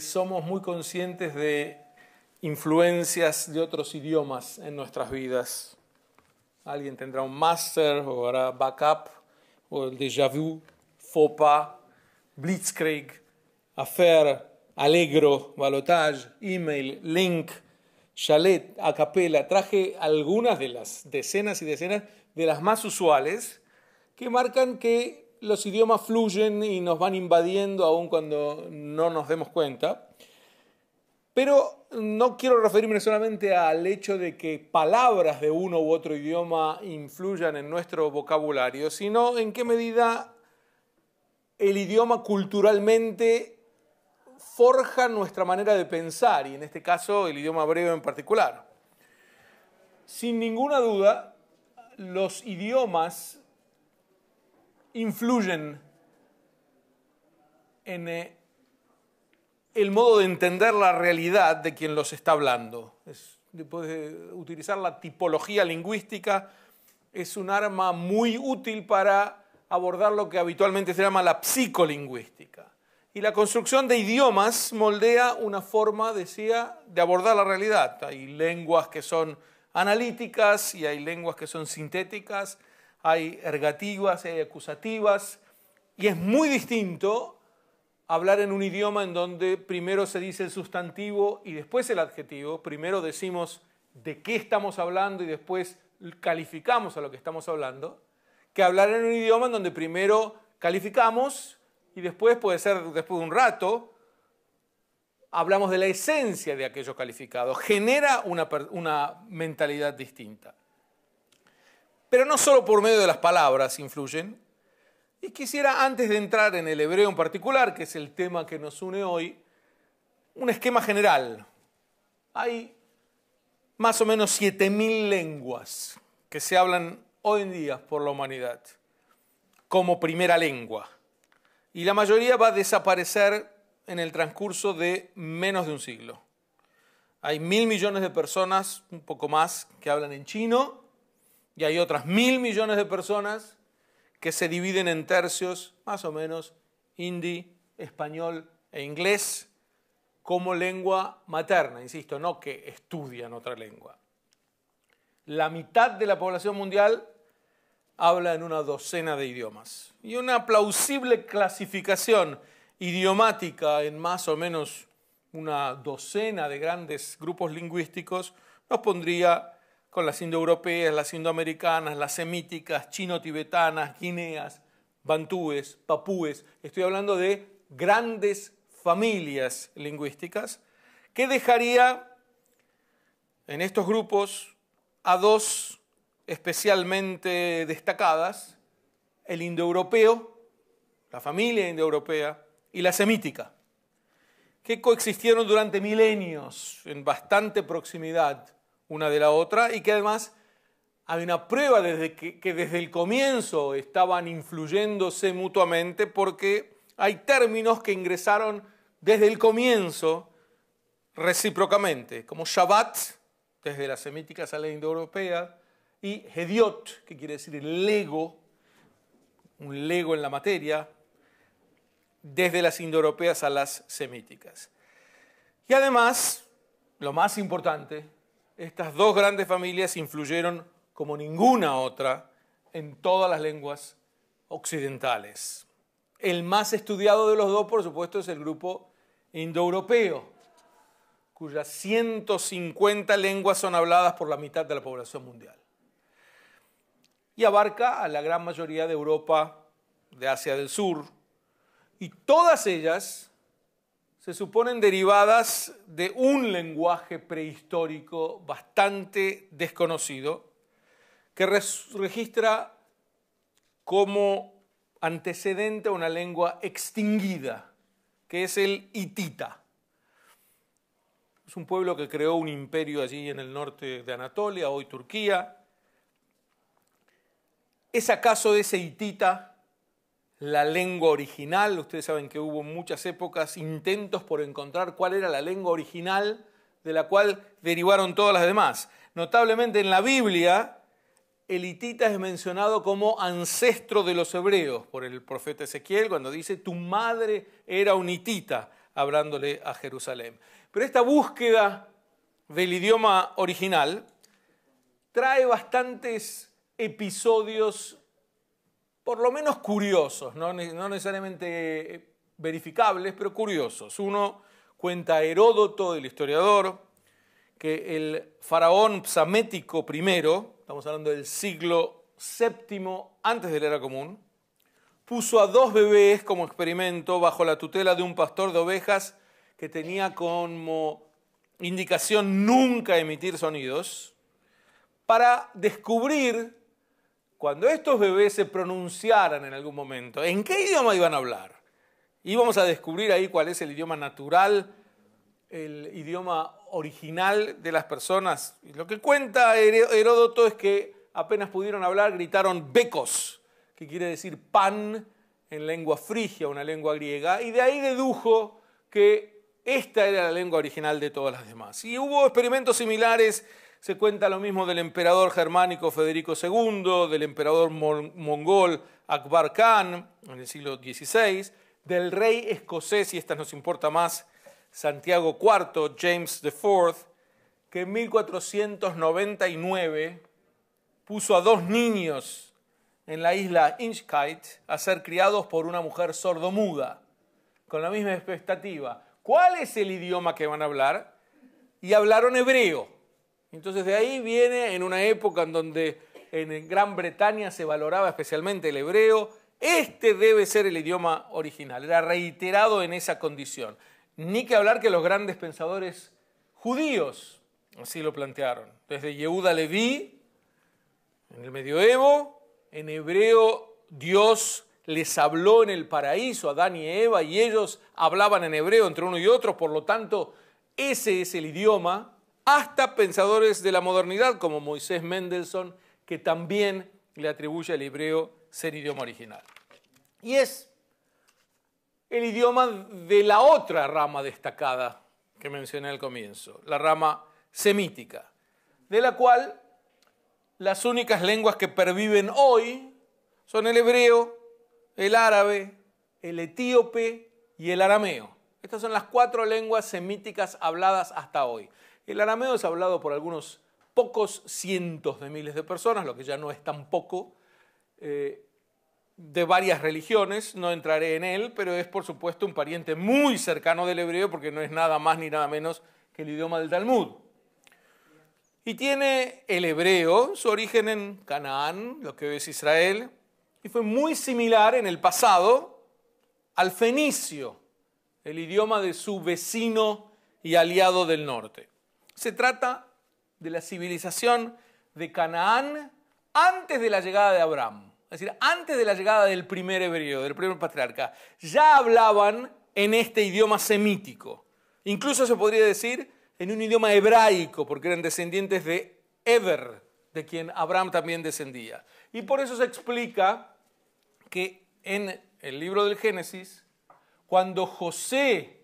somos muy conscientes de influencias de otros idiomas en nuestras vidas. Alguien tendrá un máster o hará backup, o el déjà vu, faux pas, blitzkrieg, affair, allegro, balotage, email, link, chalet, a capella. Traje algunas de las decenas y decenas de las más usuales que marcan que los idiomas fluyen y nos van invadiendo aun cuando no nos demos cuenta. Pero no quiero referirme solamente al hecho de que palabras de uno u otro idioma influyan en nuestro vocabulario, sino en qué medida el idioma culturalmente forja nuestra manera de pensar, y en este caso el idioma hebreo en particular. Sin ninguna duda, los idiomas influyen en el modo de entender la realidad de quien los está hablando. Puedes utilizar la tipología lingüística, es un arma muy útil para abordar lo que habitualmente se llama la psicolingüística. Y la construcción de idiomas moldea una forma, decía, de abordar la realidad. Hay lenguas que son analíticas y hay lenguas que son sintéticas, hay ergativas, hay acusativas, y es muy distinto hablar en un idioma en donde primero se dice el sustantivo y después el adjetivo. Primero decimos de qué estamos hablando y después calificamos a lo que estamos hablando, que hablar en un idioma en donde primero calificamos y después, puede ser después de un rato, hablamos de la esencia de aquello calificado. Genera una mentalidad distinta. Pero no solo por medio de las palabras influyen. Y quisiera, antes de entrar en el hebreo en particular, que es el tema que nos une hoy, un esquema general. Hay más o menos 7.000 lenguas que se hablan hoy en día por la humanidad como primera lengua. Y la mayoría va a desaparecer en el transcurso de menos de un siglo. Hay 1.000 millones de personas, un poco más, que hablan en chino, y hay otras 1.000 millones de personas que se dividen en tercios, más o menos, hindi, español e inglés, como lengua materna, insisto, no que estudian otra lengua. La mitad de la población mundial habla en una docena de idiomas. Y una plausible clasificación idiomática en más o menos una docena de grandes grupos lingüísticos nos pondría con las indoeuropeas, las indoamericanas, las semíticas, chino-tibetanas, guineas, bantúes, papúes. Estoy hablando de grandes familias lingüísticas que dejaría en estos grupos a dos especialmente destacadas: el indoeuropeo, la familia indoeuropea, y la semítica, que coexistieron durante milenios en bastante proximidad una de la otra, y que además hay una prueba que desde el comienzo estaban influyéndose mutuamente, porque hay términos que ingresaron desde el comienzo recíprocamente, como Shabbat, desde las semíticas a la indoeuropea, y Hediot, que quiere decir el lego, un lego en la materia, desde las indoeuropeas a las semíticas. Y además, lo más importante, estas dos grandes familias influyeron como ninguna otra en todas las lenguas occidentales. El más estudiado de los dos, por supuesto, es el grupo indoeuropeo, cuyas 150 lenguas son habladas por la mitad de la población mundial. Y abarca a la gran mayoría de Europa, de Asia del Sur, y todas ellas se suponen derivadas de un lenguaje prehistórico bastante desconocido, que registra como antecedente a una lengua extinguida, que es el hitita. Es un pueblo que creó un imperio allí en el norte de Anatolia, hoy Turquía. ¿Es acaso ese hitita la lengua original? Ustedes saben que hubo en muchas épocas intentos por encontrar cuál era la lengua original de la cual derivaron todas las demás. Notablemente en la Biblia, el hitita es mencionado como ancestro de los hebreos por el profeta Ezequiel, cuando dice: tu madre era un hitita, hablándole a Jerusalén. Pero esta búsqueda del idioma original trae bastantes episodios, por lo menos curiosos, no necesariamente verificables, pero curiosos. Uno cuenta Heródoto, el historiador, que el faraón psamético I, estamos hablando del siglo VII antes de la era común, puso a 2 bebés como experimento bajo la tutela de un pastor de ovejas que tenía como indicación nunca emitir sonidos, para descubrir, cuando estos bebés se pronunciaran en algún momento, en qué idioma iban a hablar. Íbamos a descubrir ahí cuál es el idioma natural, el idioma original de las personas. Y lo que cuenta Heródoto es que apenas pudieron hablar, gritaron becos, que quiere decir pan en lengua frigia, una lengua griega, y de ahí dedujo que esta era la lengua original de todas las demás. Y hubo experimentos similares, se cuenta lo mismo del emperador germánico Federico II, del emperador mongol Akbar Khan en el siglo XVI, del rey escocés, y esta nos importa más, Santiago IV, James IV, que en 1499 puso a 2 niños en la isla Inchkite a ser criados por una mujer sordomuda, con la misma expectativa. ¿Cuál es el idioma que van a hablar? Y hablaron hebreo. Entonces de ahí viene, en una época en donde en Gran Bretaña se valoraba especialmente el hebreo, este debe ser el idioma original. Era reiterado en esa condición. Ni que hablar que los grandes pensadores judíos así lo plantearon. Desde Yehuda Leví, en el medioevo, en hebreo Dios les habló en el paraíso a Adán y Eva y ellos hablaban en hebreo entre uno y otro, por lo tanto ese es el idioma, hasta pensadores de la modernidad como Moisés Mendelssohn, que también le atribuye al hebreo ser idioma original. Y es el idioma de la otra rama destacada que mencioné al comienzo, la rama semítica, de la cual las únicas lenguas que perviven hoy son el hebreo, el árabe, el etíope y el arameo. Estas son las 4 lenguas semíticas habladas hasta hoy. El arameo es hablado por algunos pocos cientos de miles de personas, lo que ya no es tan poco, de varias religiones, no entraré en él, pero es por supuesto un pariente muy cercano del hebreo porque no es nada más ni nada menos que el idioma del Talmud. Y tiene el hebreo su origen en Canaán, lo que hoy es Israel, y fue muy similar en el pasado al fenicio, el idioma de su vecino y aliado del norte. Se trata de la civilización de Canaán antes de la llegada de Abraham, es decir, antes de la llegada del primer hebreo, del primer patriarca. Ya hablaban en este idioma semítico, incluso se podría decir en un idioma hebraico, porque eran descendientes de Eber, de quien Abraham también descendía. Y por eso se explica que en el libro del Génesis, cuando José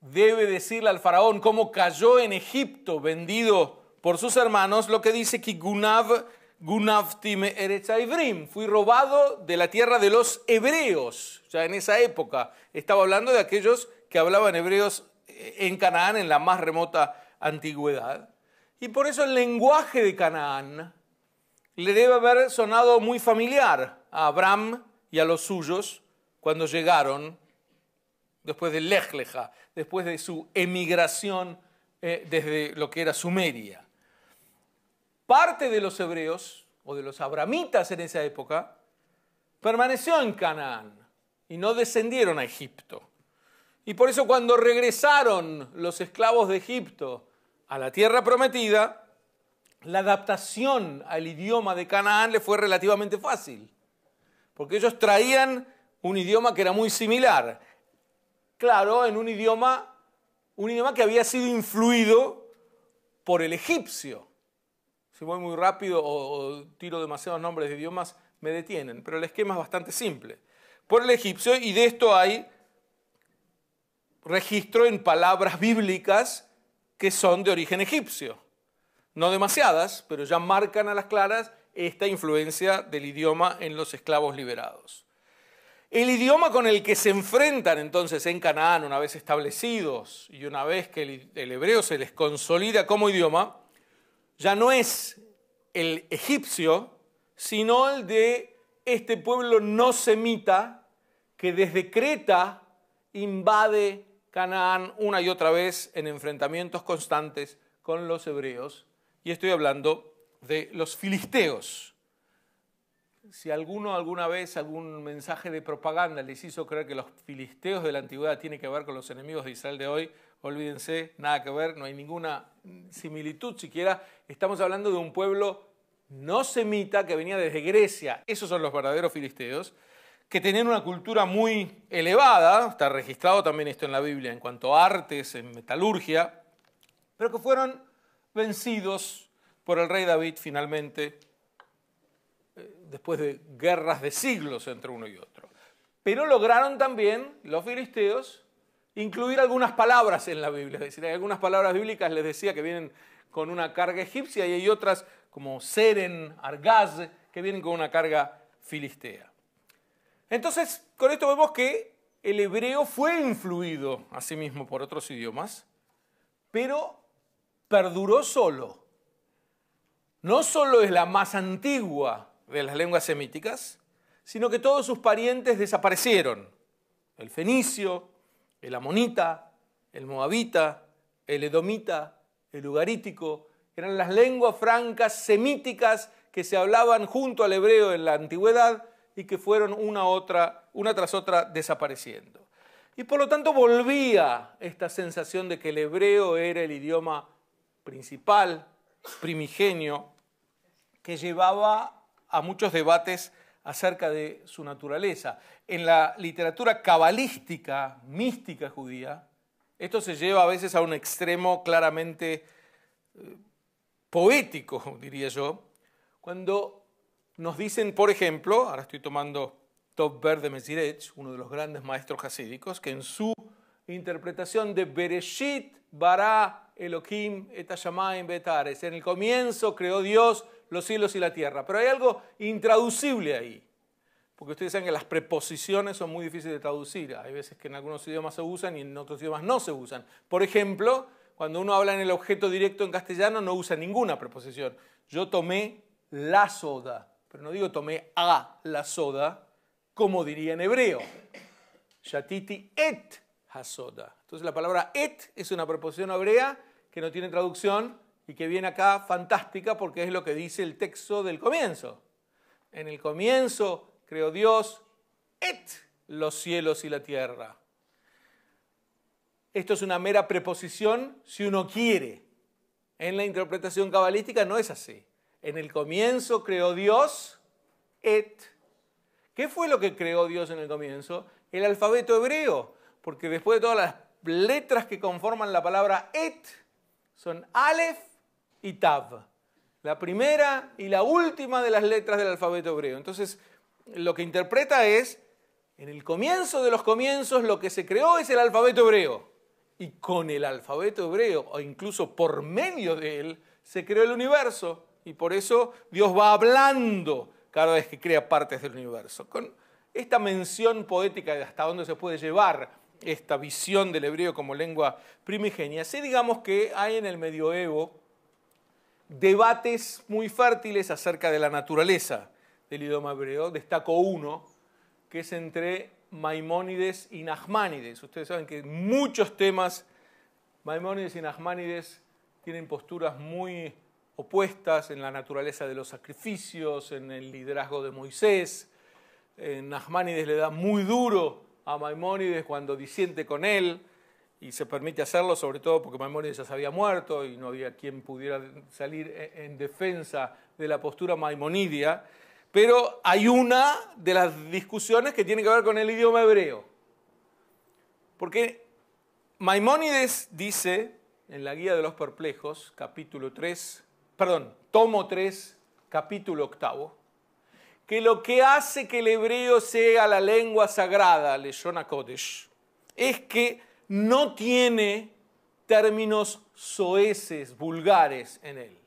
debe decirle al faraón cómo cayó en Egipto vendido por sus hermanos, lo que dice que Gunavti me eretz Ivrim, fui robado de la tierra de los hebreos. Ya en esa época estaba hablando de aquellos que hablaban hebreos en Canaán en la más remota antigüedad. Y por eso el lenguaje de Canaán le debe haber sonado muy familiar a Abraham y a los suyos cuando llegaron después de Lech Lecha, después de su emigración desde lo que era Sumeria. Parte de los hebreos, o de los abramitas en esa época, permaneció en Canaán y no descendieron a Egipto. Y por eso cuando regresaron los esclavos de Egipto a la tierra prometida, la adaptación al idioma de Canaán le fue relativamente fácil, porque ellos traían un idioma que era muy similar. Claro, en un idioma que había sido influido por el egipcio. Si voy muy rápido o tiro demasiados nombres de idiomas, me detienen, pero el esquema es bastante simple. Por el egipcio, y de esto hay registro en palabras bíblicas que son de origen egipcio. No demasiadas, pero ya marcan a las claras esta influencia del idioma en los esclavos liberados. El idioma con el que se enfrentan entonces en Canaán, una vez establecidos y una vez que el hebreo se les consolida como idioma, ya no es el egipcio, sino el de este pueblo no semita que desde Creta invade Canaán una y otra vez en enfrentamientos constantes con los hebreos. Y estoy hablando de los filisteos. Si alguno alguna vez algún mensaje de propaganda les hizo creer que los filisteos de la antigüedad tienen que ver con los enemigos de Israel de hoy, olvídense, nada que ver, no hay ninguna similitud siquiera. Estamos hablando de un pueblo no semita que venía desde Grecia. Esos son los verdaderos filisteos, que tenían una cultura muy elevada, está registrado también esto en la Biblia en cuanto a artes, en metalurgia, pero que fueron vencidos por el rey David finalmente, después de guerras de siglos entre uno y otro. Pero lograron también, los filisteos, incluir algunas palabras en la Biblia. Es decir, hay algunas palabras bíblicas, les decía, que vienen con una carga egipcia y hay otras como seren, argaz, que vienen con una carga filistea. Entonces, con esto vemos que el hebreo fue influido asimismo por otros idiomas, pero perduró solo. No solo es la más antigua de las lenguas semíticas, sino que todos sus parientes desaparecieron. El fenicio, el amonita, el moabita, el edomita, el ugarítico, eran las lenguas francas semíticas que se hablaban junto al hebreo en la antigüedad y que fueron una tras otra desapareciendo. Y por lo tanto volvía esta sensación de que el hebreo era el idioma principal, primigenio, que llevaba a muchos debates acerca de su naturaleza. En la literatura cabalística, mística judía, esto se lleva a veces a un extremo claramente poético, diría yo, cuando nos dicen, por ejemplo, ahora estoy tomando Tov Ber de Mezirech, uno de los grandes maestros hasídicos, que en su interpretación de Bereshit bara Elohim et hashamayim ve'et haaretz, en el comienzo creó Dios los cielos y la tierra. Pero hay algo intraducible ahí, porque ustedes saben que las preposiciones son muy difíciles de traducir. Hay veces que en algunos idiomas se usan y en otros idiomas no se usan. Por ejemplo, cuando uno habla en el objeto directo en castellano no usa ninguna preposición. Yo tomé la soda, pero no digo tomé a la soda, como diría en hebreo. Shatiti et hasoda. Entonces la palabra et es una preposición hebrea que no tiene traducción y que viene acá fantástica porque es lo que dice el texto del comienzo. En el comienzo creó Dios et los cielos y la tierra. Esto es una mera preposición si uno quiere. En la interpretación cabalística no es así. En el comienzo creó Dios et. ¿Qué fue lo que creó Dios en el comienzo? El alfabeto hebreo, porque después de todas las letras que conforman la palabra et, son Aleph y Tav, la primera y la última de las letras del alfabeto hebreo. Entonces, lo que interpreta es, en el comienzo de los comienzos, lo que se creó es el alfabeto hebreo. Y con el alfabeto hebreo, o incluso por medio de él, se creó el universo. Y por eso Dios va hablando cada vez que crea partes del universo. Con esta mención poética de hasta dónde se puede llevar esta visión del hebreo como lengua primigenia, sí digamos que hay en el medioevo debates muy fértiles acerca de la naturaleza del idioma hebreo. Destaco uno, que es entre Maimónides y Nachmanides. Ustedes saben que en muchos temas Maimónides y Nachmanides tienen posturas muy opuestas en la naturaleza de los sacrificios, en el liderazgo de Moisés. Nachmanides le da muy duro a Maimónides cuando disiente con él y se permite hacerlo, sobre todo porque Maimónides ya se había muerto y no había quien pudiera salir en defensa de la postura maimonidia. Pero hay una de las discusiones que tiene que ver con el idioma hebreo. Porque Maimónides dice en la Guía de los Perplejos, tomo 3, capítulo 8, que lo que hace que el hebreo sea la lengua sagrada, Leshon HaKodesh, es que no tiene términos soeces, vulgares en él.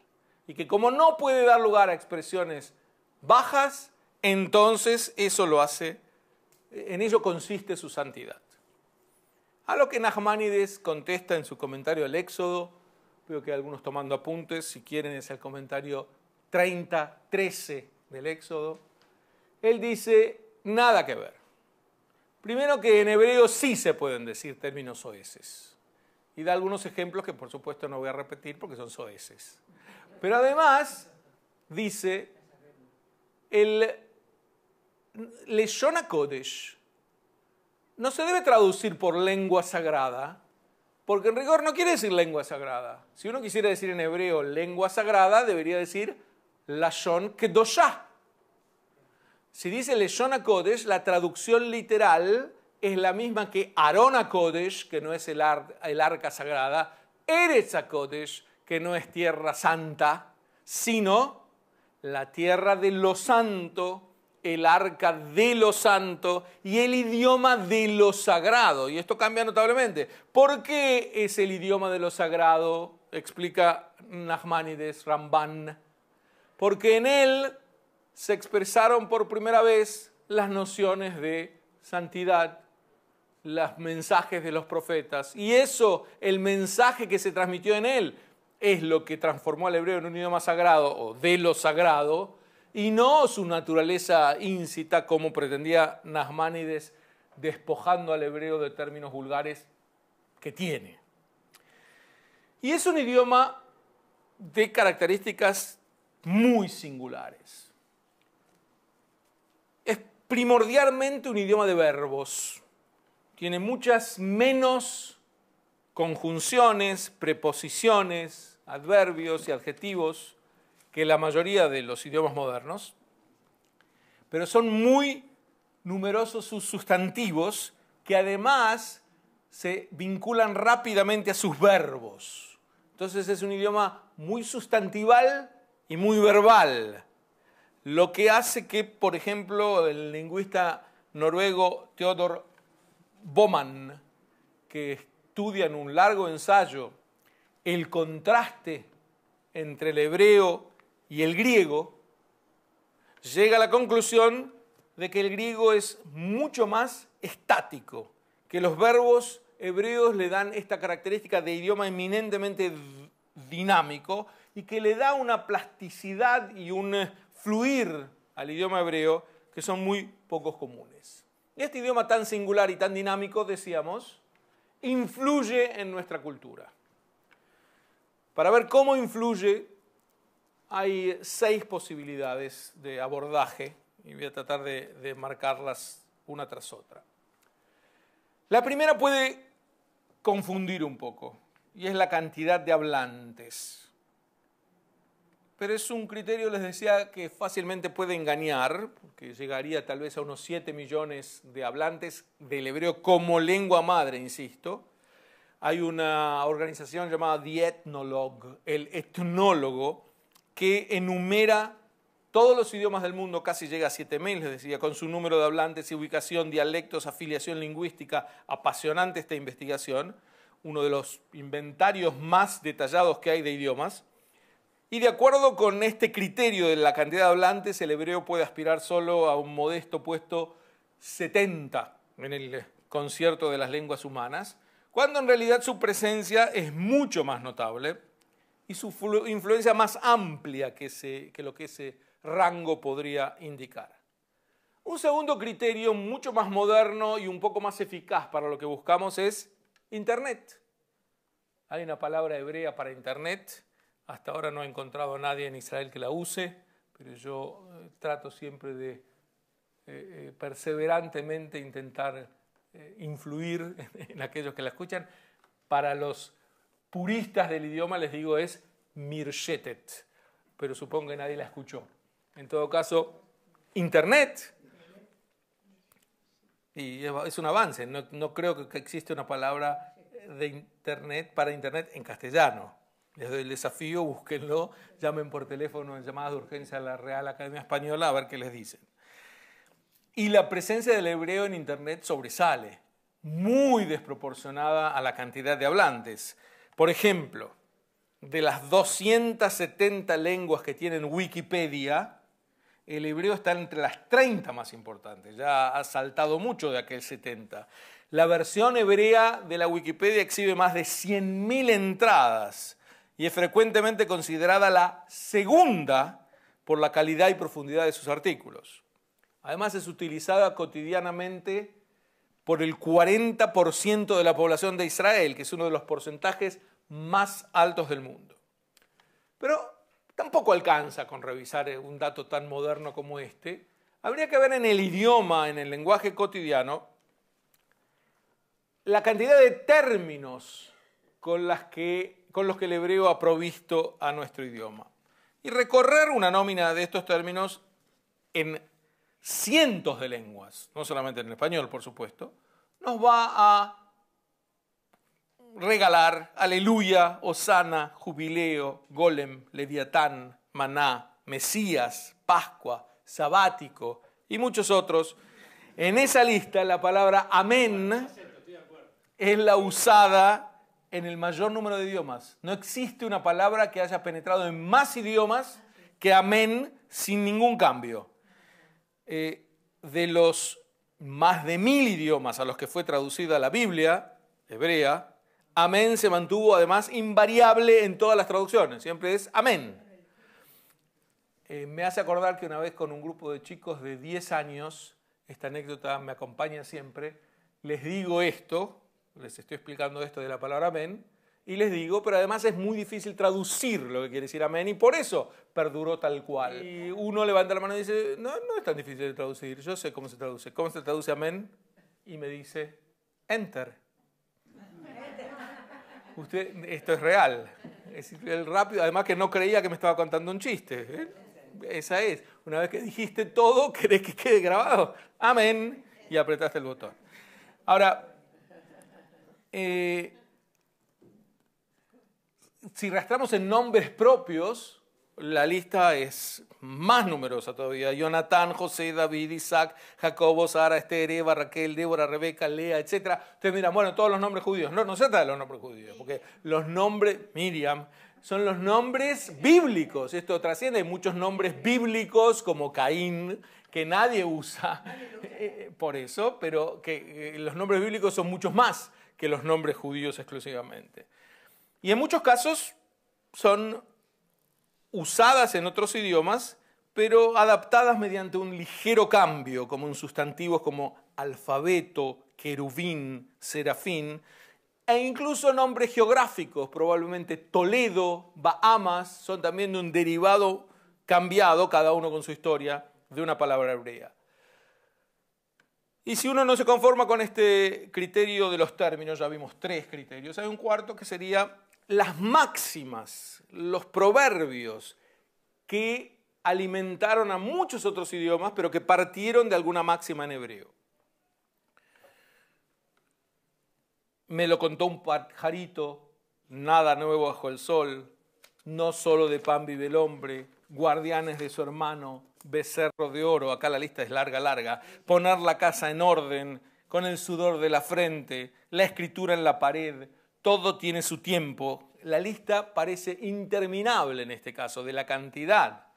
Y que como no puede dar lugar a expresiones bajas, entonces eso lo hace en ello consiste su santidad. A lo que Nachmanides contesta en su comentario al Éxodo, veo que hay algunos tomando apuntes, si quieren es el comentario 30:13 del Éxodo. Él dice, nada que ver. Primero que en hebreo sí se pueden decir términos soeces. Y da algunos ejemplos que por supuesto no voy a repetir porque son soeces. Pero además dice, el Leshon HaKodesh no se debe traducir por lengua sagrada, porque en rigor no quiere decir lengua sagrada. Si uno quisiera decir en hebreo lengua sagrada, debería decir Lashon Kedoshah. Si dice Leshon HaKodesh, la traducción literal es la misma que Aron HaKodesh, que no es el arca sagrada, Eretz HaKodesh, que no es tierra santa, sino la tierra de lo santo, el arca de lo santo y el idioma de lo sagrado. Y esto cambia notablemente. ¿Por qué es el idioma de lo sagrado? Explica Nachmanides, Ramban. Porque en él se expresaron por primera vez las nociones de santidad, los mensajes de los profetas. Y eso, el mensaje que se transmitió en él, es lo que transformó al hebreo en un idioma sagrado o de lo sagrado, y no su naturaleza íncita como pretendía Nachmanides, despojando al hebreo de términos vulgares que tiene. Y es un idioma de características muy singulares. Es primordialmente un idioma de verbos. Tiene muchas menos conjunciones, preposiciones, adverbios y adjetivos que la mayoría de los idiomas modernos, pero son muy numerosos sus sustantivos que además se vinculan rápidamente a sus verbos. Entonces es un idioma muy sustantival y muy verbal, lo que hace que, por ejemplo, el lingüista noruego Theodor Boman, que estudia en un largo ensayo el contraste entre el hebreo y el griego, llega a la conclusión de que el griego es mucho más estático, que los verbos hebreos le dan esta característica de idioma eminentemente dinámico y que le da una plasticidad y un fluir al idioma hebreo que son muy pocos comunes. Y este idioma tan singular y tan dinámico, decíamos, influye en nuestra cultura. Para ver cómo influye, hay 6 posibilidades de abordaje y voy a tratar de marcarlas una tras otra. La primera puede confundir un poco y es la cantidad de hablantes. Pero es un criterio, les decía, que fácilmente puede engañar, porque llegaría tal vez a unos 7 millones de hablantes del hebreo como lengua madre, insisto. Hay una organización llamada The Ethnologue, el etnólogo, que enumera todos los idiomas del mundo, casi llega a 7.000, les decía, con su número de hablantes y ubicación, dialectos, afiliación lingüística. Apasionante esta investigación, uno de los inventarios más detallados que hay de idiomas. Y de acuerdo con este criterio de la cantidad de hablantes, el hebreo puede aspirar solo a un modesto puesto 70 en el concierto de las lenguas humanas, cuando en realidad su presencia es mucho más notable y su influencia más amplia que lo que ese rango podría indicar. Un segundo criterio mucho más moderno y un poco más eficaz para lo que buscamos es Internet. Hay una palabra hebrea para Internet. Hasta ahora no he encontrado a nadie en Israel que la use, pero yo trato siempre de perseverantemente intentar influir en aquellos que la escuchan. Para los puristas del idioma les digo es mirshetet, pero supongo que nadie la escuchó. En todo caso, Internet, y es un avance, no creo que existe una palabra de Internet para Internet en castellano. Les doy el desafío, búsquenlo, llamen por teléfono en llamadas de urgencia a la Real Academia Española a ver qué les dicen. Y la presencia del hebreo en Internet sobresale, muy desproporcionada a la cantidad de hablantes. Por ejemplo, de las 270 lenguas que tienen Wikipedia, el hebreo está entre las 30 más importantes, ya ha saltado mucho de aquel 70. La versión hebrea de la Wikipedia exhibe más de 100.000 entradas y es frecuentemente considerada la segunda por la calidad y profundidad de sus artículos. Además es utilizada cotidianamente por el 40% de la población de Israel, que es uno de los porcentajes más altos del mundo. Pero tampoco alcanza con revisar un dato tan moderno como este. Habría que ver en el idioma, en el lenguaje cotidiano, la cantidad de términos con los que el hebreo ha provisto a nuestro idioma. Y recorrer una nómina de estos términos en cientos de lenguas, no solamente en el español, por supuesto, nos va a regalar aleluya, hosana, jubileo, golem, leviatán, maná, mesías, pascua, sabático y muchos otros. En esa lista la palabra amén es la usada en el mayor número de idiomas. No existe una palabra que haya penetrado en más idiomas que amén sin ningún cambio. De los más de 1.000 idiomas a los que fue traducida la Biblia hebrea, amén se mantuvo además invariable en todas las traducciones, siempre es amén. Me hace acordar que una vez con un grupo de chicos de 10 años, esta anécdota me acompaña siempre, les digo esto, les estoy explicando esto de la palabra amén, y les digo, pero además es muy difícil traducir lo que quiere decir amén, y por eso perduró tal cual. Y uno levanta la mano y dice, no es tan difícil de traducir, yo sé cómo se traduce. ¿Cómo se traduce amén? Y me dice, enter. Esto es real. Es el rápido, además que no creía que me estaba contando un chiste. Esa es. Una vez que dijiste todo, ¿querés que quede grabado? Amén. Y apretaste el botón. Ahora, si rastramos en nombres propios, la lista es más numerosa todavía. Jonatán, José, David, Isaac, Jacobo, Sara, Esther, Eva, Raquel, Débora, Rebeca, Lea, etc. Ustedes dirán, bueno, todos los nombres judíos. No se trata de los nombres judíos, porque los nombres, Miriam, son los nombres bíblicos. Esto trasciende. Hay muchos nombres bíblicos, como Caín, que nadie usa por eso, pero que los nombres bíblicos son muchos más que los nombres judíos exclusivamente. Y en muchos casos son usadas en otros idiomas, pero adaptadas mediante un ligero cambio, como en sustantivos como alfabeto, querubín, serafín, e incluso nombres geográficos, probablemente Toledo, Bahamas, son también de un derivado cambiado, cada uno con su historia, de una palabra hebrea. Y si uno no se conforma con este criterio de los términos, ya vimos 3 criterios, hay un cuarto que sería las máximas, los proverbios que alimentaron a muchos otros idiomas, pero que partieron de alguna máxima en hebreo. Me lo contó un pajarito, nada nuevo bajo el sol, no solo de pan vive el hombre, guardianes de su hermano, becerro de oro, acá la lista es larga, poner la casa en orden, con el sudor de la frente, la escritura en la pared, todo tiene su tiempo. La lista parece interminable en este caso, de la cantidad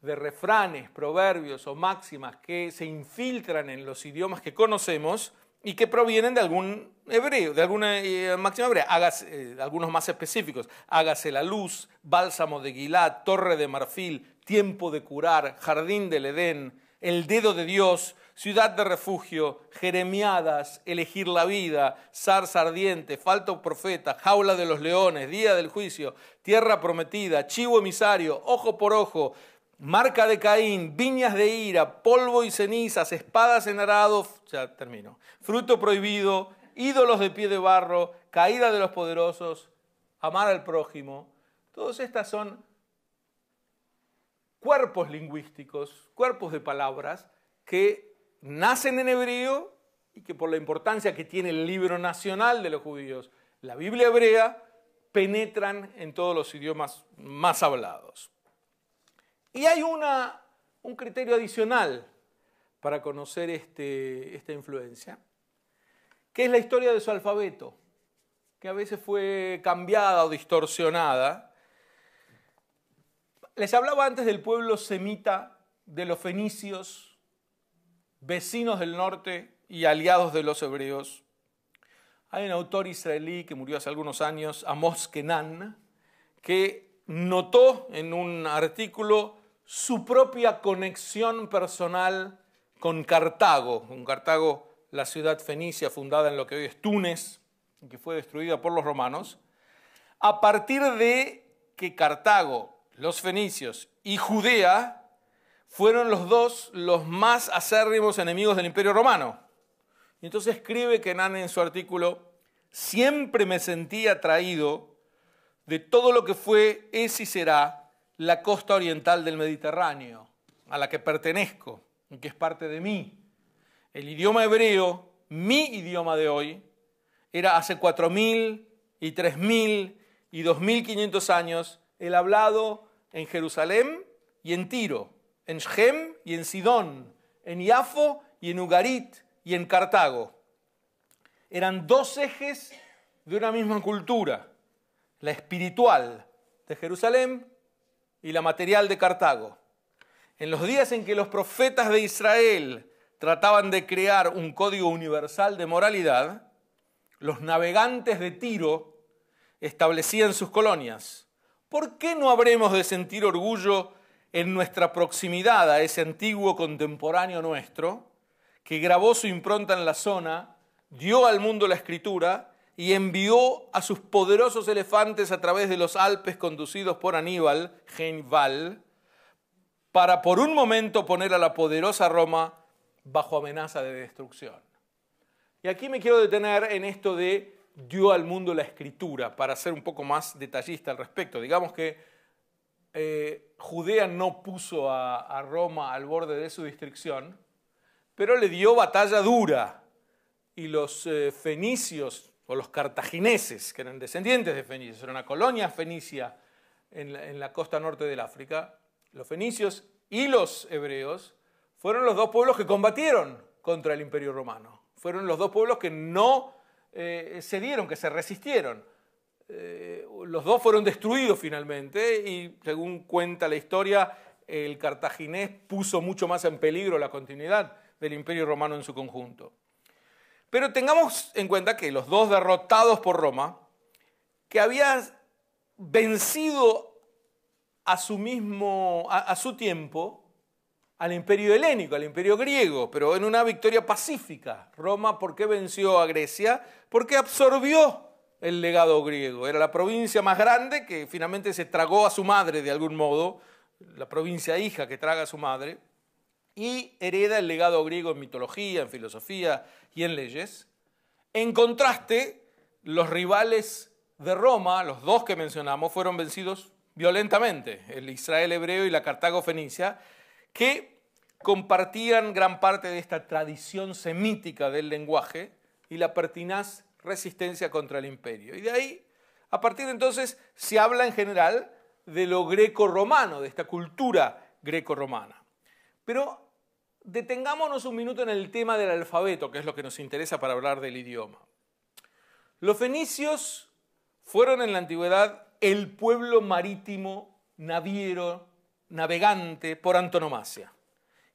de refranes, proverbios o máximas que se infiltran en los idiomas que conocemos y que provienen de algún hebreo, de alguna máxima hebrea, algunos más específicos. Hágase la luz, bálsamo de Gilad, torre de marfil, tiempo de curar, jardín del Edén, el dedo de Dios, ciudad de refugio, jeremiadas, elegir la vida, zarza ardiente, falto profeta, jaula de los leones, día del juicio, tierra prometida, chivo emisario, ojo por ojo, marca de Caín, viñas de ira, polvo y cenizas, espadas en arado, ya termino, fruto prohibido, ídolos de pie de barro, caída de los poderosos, amar al prójimo. Todas estas son cuerpos lingüísticos, cuerpos de palabras que nacen en hebreo y que por la importancia que tiene el libro nacional de los judíos, la Biblia hebrea, penetran en todos los idiomas más hablados. Y hay un criterio adicional para conocer esta influencia, que es la historia de su alfabeto, que a veces fue cambiada o distorsionada. Les hablaba antes del pueblo semita de los fenicios, vecinos del norte y aliados de los hebreos. Hay un autor israelí que murió hace algunos años, Amos Kenan, que notó en un artículo su propia conexión personal con Cartago, la ciudad fenicia fundada en lo que hoy es Túnez, que fue destruida por los romanos, a partir de que Cartago, los fenicios y Judea fueron los más acérrimos enemigos del Imperio Romano. Y entonces escribe Kenan en su artículo: siempre me sentí atraído de todo lo que fue, es y será la costa oriental del Mediterráneo, a la que pertenezco y que es parte de mí. El idioma hebreo, mi idioma de hoy, era hace 4.000 y 3.000 y 2.500 años el hablado en Jerusalén y en Tiro, en Shem y en Sidón, en Yafo y en Ugarit y en Cartago. Eran dos ejes de una misma cultura, la espiritual de Jerusalén y la material de Cartago. En los días en que los profetas de Israel trataban de crear un código universal de moralidad, los navegantes de Tiro establecían sus colonias. ¿Por qué no habremos de sentir orgullo en nuestra proximidad a ese antiguo contemporáneo nuestro, que grabó su impronta en la zona, dio al mundo la escritura y envió a sus poderosos elefantes a través de los Alpes conducidos por Aníbal, Hannibal, para por un momento poner a la poderosa Roma bajo amenaza de destrucción? Y aquí me quiero detener en esto de dio al mundo la escritura, para ser un poco más detallista al respecto. Digamos que Judea no puso a Roma al borde de su destrucción, pero le dio batalla dura. Y los fenicios, o los cartagineses, que eran descendientes de fenicios, era una colonia fenicia en la costa norte del África, los fenicios y los hebreos fueron los dos pueblos que combatieron contra el Imperio Romano. Fueron los dos pueblos que no cedieron, que se resistieron. Los dos fueron destruidos finalmente y, según cuenta la historia, el cartaginés puso mucho más en peligro la continuidad del Imperio Romano en su conjunto. Pero tengamos en cuenta que los dos derrotados por Roma, que habían vencido a su tiempo al imperio helénico, al imperio griego, pero en una victoria pacífica. Roma, ¿por qué venció a Grecia? Porque absorbió el legado griego. Era la provincia más grande que finalmente se tragó a su madre de algún modo, la provincia hija que traga a su madre, y hereda el legado griego en mitología, en filosofía y en leyes. En contraste, los rivales de Roma, los dos que mencionamos, fueron vencidos violentamente, el Israel hebreo y la Cartago fenicia, que compartían gran parte de esta tradición semítica del lenguaje y la pertinaz resistencia contra el imperio. Y de ahí, a partir de entonces, se habla en general de lo greco-romano, de esta cultura greco-romana. Pero detengámonos un minuto en el tema del alfabeto, que es lo que nos interesa para hablar del idioma. Los fenicios fueron en la antigüedad el pueblo marítimo, naviero, navegante por antonomasia.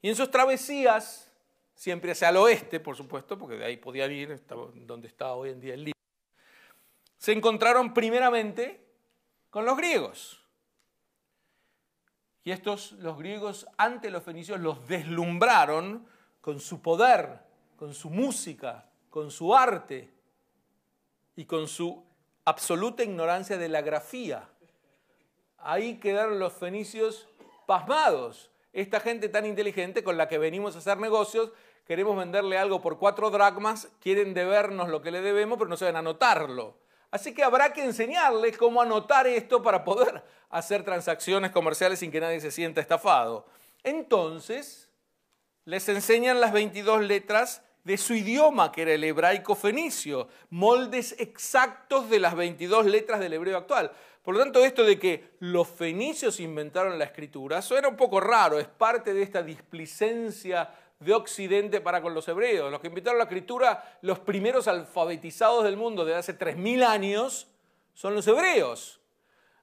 Y en sus travesías, siempre hacia el oeste, por supuesto, porque de ahí podían ir, donde está hoy en día el Líbano, se encontraron primeramente con los griegos. Y los griegos, ante los fenicios, los deslumbraron con su poder, con su música, con su arte y con su absoluta ignorancia de la grafía. Ahí quedaron los fenicios pasmados. Esta gente tan inteligente con la que venimos a hacer negocios, queremos venderle algo por 4 dracmas, quieren debernos lo que le debemos, pero no saben anotarlo. Así que habrá que enseñarles cómo anotar esto para poder hacer transacciones comerciales sin que nadie se sienta estafado. Entonces, les enseñan las 22 letras de su idioma, que era el hebraico fenicio, moldes exactos de las 22 letras del hebreo actual. Por lo tanto, esto de que los fenicios inventaron la escritura suena un poco raro, es parte de esta displicencia de Occidente para con los hebreos. Los que inventaron la escritura, los primeros alfabetizados del mundo de hace 3.000 años, son los hebreos.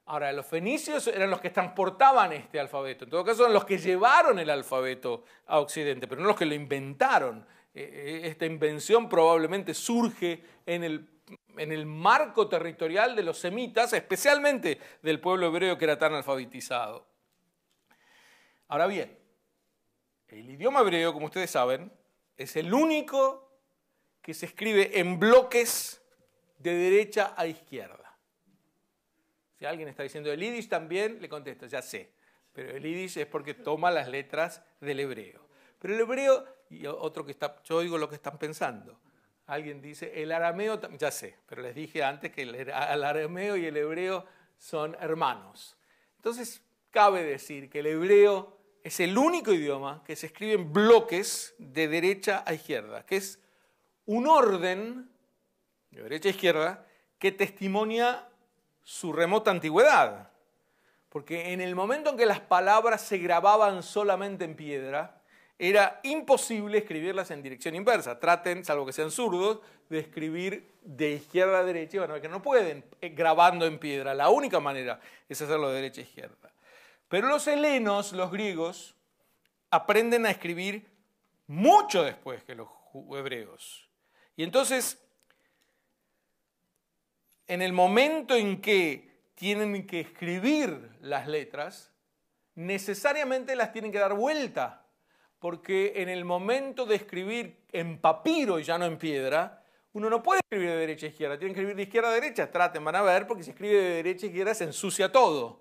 Ahora, los fenicios eran los que transportaban este alfabeto. En todo caso, eran los que llevaron el alfabeto a Occidente, pero no los que lo inventaron. Esta invención probablemente surge en el marco territorial de los semitas, especialmente del pueblo hebreo que era tan alfabetizado. Ahora bien, el idioma hebreo, como ustedes saben, es el único que se escribe en bloques de derecha a izquierda. Si alguien está diciendo el yiddish también, le contesto, ya sé. Pero el yiddish es porque toma las letras del hebreo. Pero el hebreo, y otro que está, yo oigo lo que están pensando. Alguien dice, el arameo, ya sé, pero les dije antes que el arameo y el hebreo son hermanos. Entonces, cabe decir que el hebreo es el único idioma que se escribe en bloques de derecha a izquierda, que es un orden de derecha a izquierda que testimonia su remota antigüedad. Porque en el momento en que las palabras se grababan solamente en piedra, era imposible escribirlas en dirección inversa. Traten, salvo que sean zurdos, de escribir de izquierda a derecha. Bueno, que no pueden grabando en piedra. La única manera es hacerlo de derecha a izquierda. Pero los helenos, los griegos, aprenden a escribir mucho después que los hebreos. Y entonces, en el momento en que tienen que escribir las letras, necesariamente las tienen que dar vuelta, porque en el momento de escribir en papiro y ya no en piedra, uno no puede escribir de derecha a izquierda, tienen que escribir de izquierda a derecha, traten, van a ver, porque si escribe de derecha a izquierda se ensucia todo.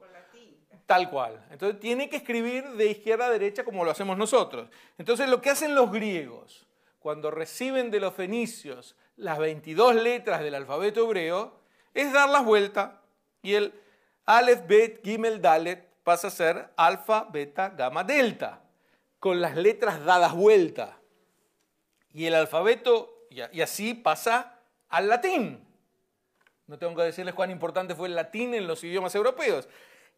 Tal cual. Entonces tiene que escribir de izquierda a derecha como lo hacemos nosotros. Entonces lo que hacen los griegos, cuando reciben de los fenicios las 22 letras del alfabeto hebreo, es darlas vuelta y el Aleph, Bet, Gimel, Dalet pasa a ser alfa, beta, gamma, delta, con las letras dadas vuelta. Y el alfabeto, y así pasa al latín. No tengo que decirles cuán importante fue el latín en los idiomas europeos.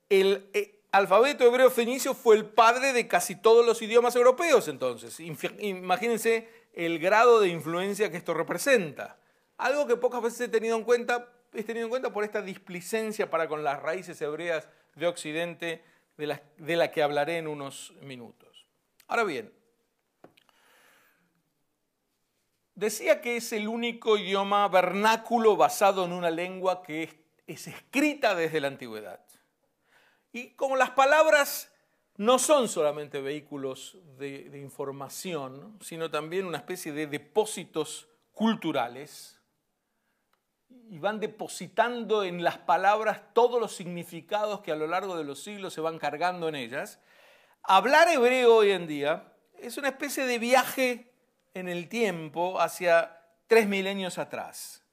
El alfabeto hebreo fenicio fue el padre de casi todos los idiomas europeos entonces. Imagínense el grado de influencia que esto representa. Algo que pocas veces es tenido en cuenta por esta displicencia para con las raíces hebreas de Occidente, de la que hablaré en unos minutos. Ahora bien, decía que es el único idioma vernáculo basado en una lengua que es escrita desde la antigüedad. Y como las palabras no son solamente vehículos de información, sino también una especie de depósitos culturales, y van depositando en las palabras todos los significados que a lo largo de los siglos se van cargando en ellas, hablar hebreo hoy en día es una especie de viaje en el tiempo hacia 3 milenios atrás.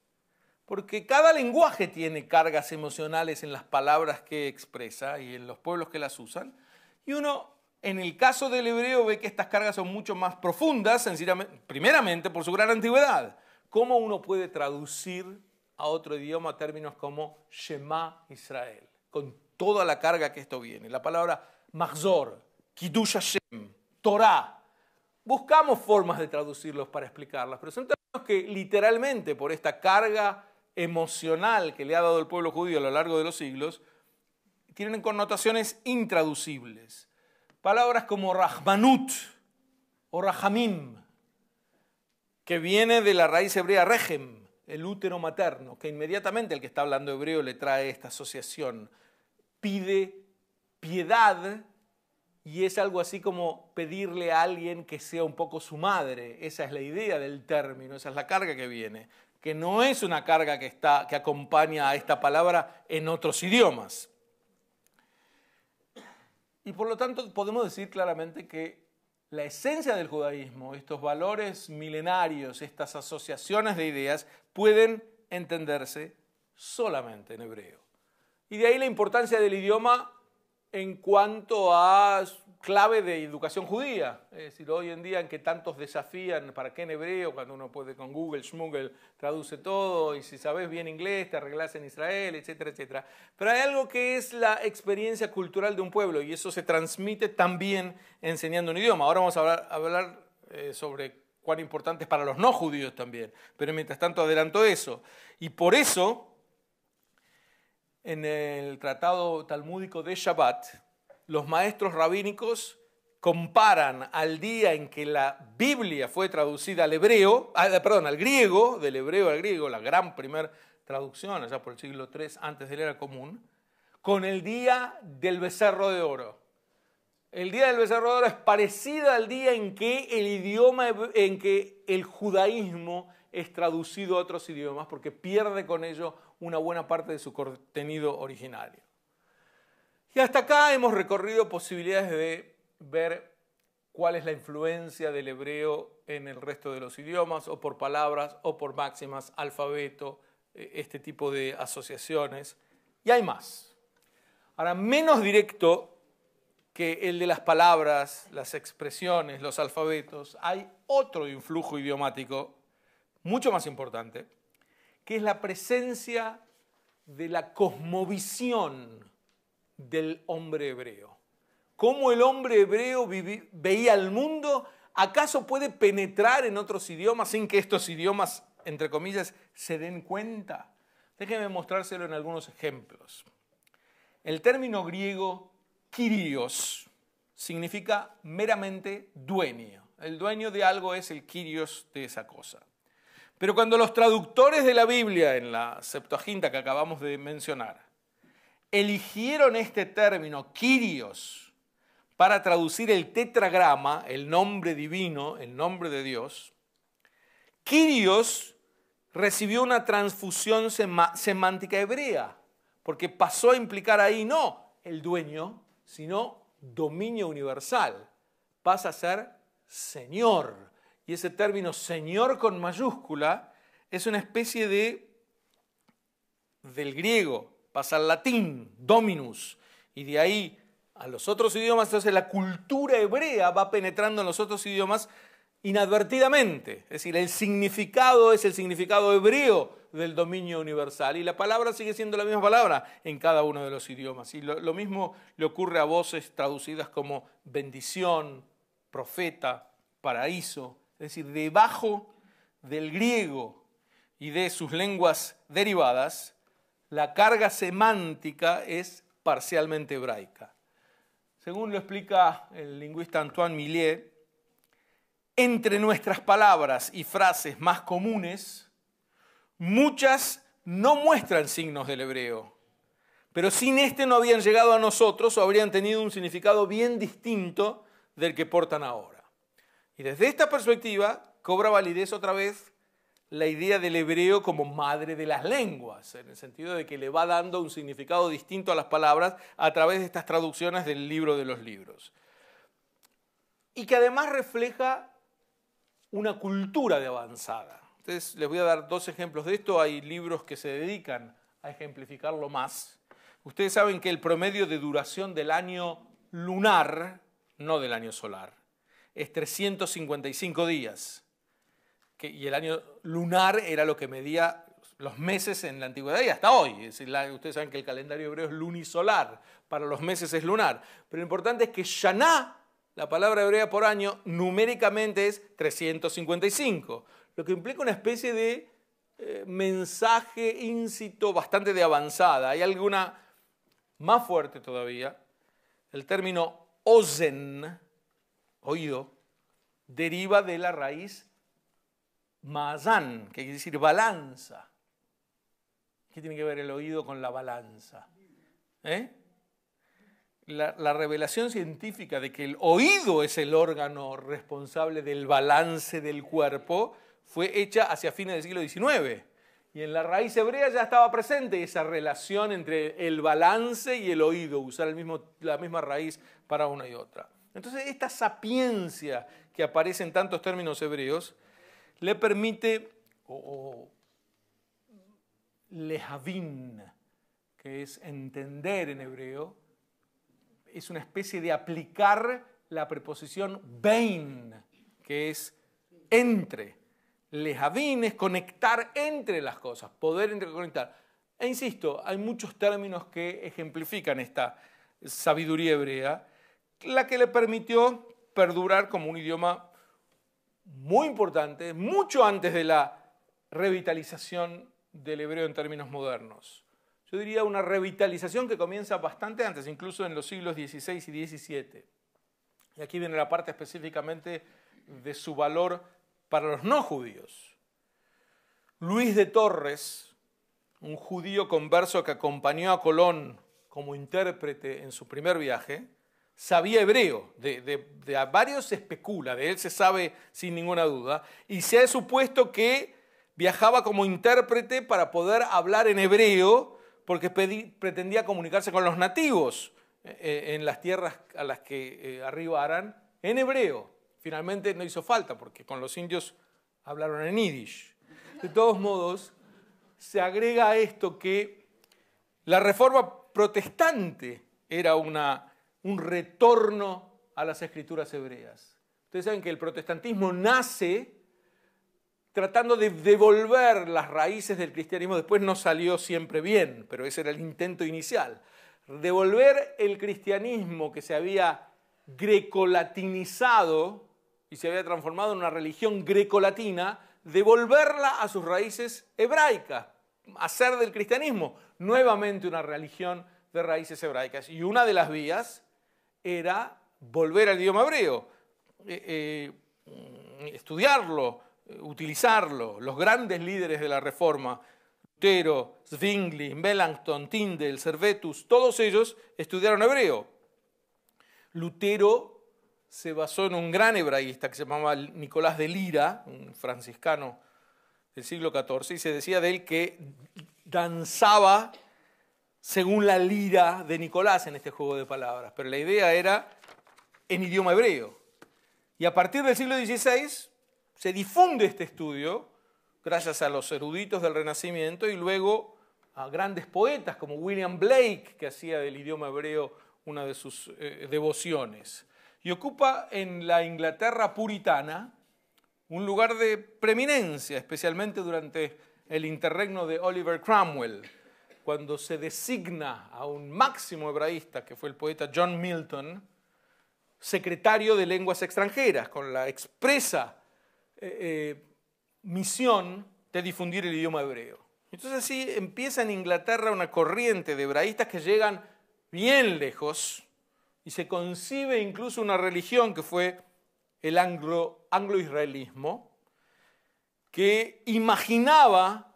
Porque cada lenguaje tiene cargas emocionales en las palabras que expresa y en los pueblos que las usan. Y uno, en el caso del hebreo, ve que estas cargas son mucho más profundas, sencillamente, primeramente por su gran antigüedad. ¿Cómo uno puede traducir a otro idioma términos como Shema Israel? Con toda la carga que esto viene. La palabra Mahzor, Kiddush Hashem, Torah. Buscamos formas de traducirlos para explicarlas, pero son términos que literalmente por esta carga emocional que le ha dado el pueblo judío a lo largo de los siglos, tienen connotaciones intraducibles. Palabras como Rahmanut o Rahamim, que viene de la raíz hebrea Rehem, el útero materno, que inmediatamente el que está hablando hebreo le trae esta asociación. Pide piedad y es algo así como pedirle a alguien que sea un poco su madre. Esa es la idea del término, esa es la carga que viene, que no es una carga que acompaña a esta palabra en otros idiomas. Y por lo tanto podemos decir claramente que la esencia del judaísmo, estos valores milenarios, estas asociaciones de ideas, pueden entenderse solamente en hebreo. Y de ahí la importancia del idioma en cuanto a clave de educación judía. Es decir, hoy en día en que tantos desafían, ¿para qué en hebreo? Cuando uno puede con Google, Schmoogle, traduce todo, y si sabes bien inglés, te arreglás en Israel, etcétera, etcétera. Pero hay algo que es la experiencia cultural de un pueblo, y eso se transmite también enseñando un idioma. Ahora vamos a hablar sobre cuán importante es para los no judíos también, pero mientras tanto adelanto eso. Y por eso en el tratado talmúdico de Shabbat, los maestros rabínicos comparan al día en que la Biblia fue traducida al al griego, del hebreo al griego, la gran primera traducción, allá por el siglo III antes de la era común, con el día del becerro de oro. El día del becerro de oro es parecido al día en que el judaísmo es traducido a otros idiomas, porque pierde con ello una buena parte de su contenido originario. Y hasta acá hemos recorrido posibilidades de ver cuál es la influencia del hebreo en el resto de los idiomas, o por palabras, o por máximas, alfabeto, este tipo de asociaciones. Y hay más. Ahora, menos directo que el de las palabras, las expresiones, los alfabetos, hay otro influjo idiomático mucho más importante, que es la presencia de la cosmovisión del hombre hebreo. ¿Cómo el hombre hebreo veía el mundo? ¿Acaso puede penetrar en otros idiomas sin que estos idiomas, entre comillas, se den cuenta? Déjenme mostrárselo en algunos ejemplos. El término griego Kyrios significa meramente dueño. El dueño de algo es el Kyrios de esa cosa. Pero cuando los traductores de la Biblia, en la Septuaginta que acabamos de mencionar, eligieron este término Kyrios para traducir el tetragrama, el nombre divino, el nombre de Dios, Kyrios recibió una transfusión semántica hebrea, porque pasó a implicar ahí no el dueño, sino dominio universal. Pasa a ser Señor. Y ese término Señor con mayúscula es una especie del griego, pasa al latín, Dominus, y de ahí a los otros idiomas. Entonces la cultura hebrea va penetrando en los otros idiomas inadvertidamente. Es decir, el significado es el significado hebreo del dominio universal, y la palabra sigue siendo la misma palabra en cada uno de los idiomas. Y lo mismo le ocurre a voces traducidas como bendición, profeta, paraíso. Es decir, debajo del griego y de sus lenguas derivadas, la carga semántica es parcialmente hebraica. Según lo explica el lingüista Antoine Millet, entre nuestras palabras y frases más comunes, muchas no muestran signos del hebreo, pero sin este no habían llegado a nosotros o habrían tenido un significado bien distinto del que portan ahora. Y desde esta perspectiva cobra validez otra vez la idea del hebreo como madre de las lenguas, en el sentido de que le va dando un significado distinto a las palabras a través de estas traducciones del libro de los libros. Y que además refleja una cultura de avanzada. Entonces les voy a dar dos ejemplos de esto. Hay libros que se dedican a ejemplificarlo más. Ustedes saben que el promedio de duración del año lunar, no del año solar, es 355 días. Y el año lunar era lo que medía los meses en la antigüedad y hasta hoy. Es decir, ustedes saben que el calendario hebreo es lunisolar, para los meses es lunar. Pero lo importante es que Shana, la palabra hebrea por año, numéricamente es 355, lo que implica una especie de mensaje íncito bastante de avanzada. Hay alguna más fuerte todavía. El término ozen, oído, deriva de la raíz mazán, que quiere decir balanza. ¿Qué tiene que ver el oído con la balanza? La revelación científica de que el oído es el órgano responsable del balance del cuerpo fue hecha hacia fines del siglo XIX. Y en la raíz hebrea ya estaba presente esa relación entre el balance y el oído, usar la misma raíz para una y otra. Entonces, esta sapiencia que aparece en tantos términos hebreos le permite, lehavin, que es entender en hebreo, es una especie de aplicar la preposición bein, que es entre. Lehavin es conectar entre las cosas, poder interconectar. E insisto, hay muchos términos que ejemplifican esta sabiduría hebrea, la que le permitió perdurar como un idioma muy importante, mucho antes de la revitalización del hebreo en términos modernos. yo diría una revitalización que comienza bastante antes, incluso en los siglos XVI y XVII. Y aquí viene la parte específicamente de su valor para los no judíos. Luis de Torres, un judío converso que acompañó a Colón como intérprete en su primer viaje, sabía hebreo. De a varios se especula, de él se sabe sin ninguna duda, y se ha supuesto que viajaba como intérprete para poder hablar en hebreo, porque pretendía comunicarse con los nativos en las tierras a las que arribaran en hebreo. Finalmente no hizo falta, porque con los indios hablaron en yiddish. De todos modos, se agrega a esto que la reforma protestante era un retorno a las escrituras hebreas. Ustedes saben que el protestantismo nace tratando de devolver las raíces del cristianismo. Después no salió siempre bien, pero ese era el intento inicial. Devolver el cristianismo que se había grecolatinizado y se había transformado en una religión grecolatina, devolverla a sus raíces hebraicas, hacer del cristianismo nuevamente una religión de raíces hebraicas. Y una de las vías era volver al idioma hebreo, estudiarlo, utilizarlo. Los grandes líderes de la Reforma, Lutero, Zwingli, Melanchthon, Tyndale, Servetus, todos ellos estudiaron hebreo. Lutero se basó en un gran hebraísta que se llamaba Nicolás de Lira, un franciscano del siglo XIV, y se decía de él que danzaba según la lira de Nicolás en este juego de palabras, pero la idea era en idioma hebreo. Y a partir del siglo XVI se difunde este estudio gracias a los eruditos del Renacimiento y luego a grandes poetas como William Blake, que hacía del idioma hebreo una de sus devociones. Y ocupa en la Inglaterra puritana un lugar de preeminencia, especialmente durante el interregno de Oliver Cromwell, cuando se designa a un máximo hebraísta, que fue el poeta John Milton, secretario de lenguas extranjeras, con la expresa misión de difundir el idioma hebreo. Entonces así empieza en Inglaterra una corriente de hebraístas que llegan bien lejos y se concibe incluso una religión que fue el anglo-israelismo, que imaginaba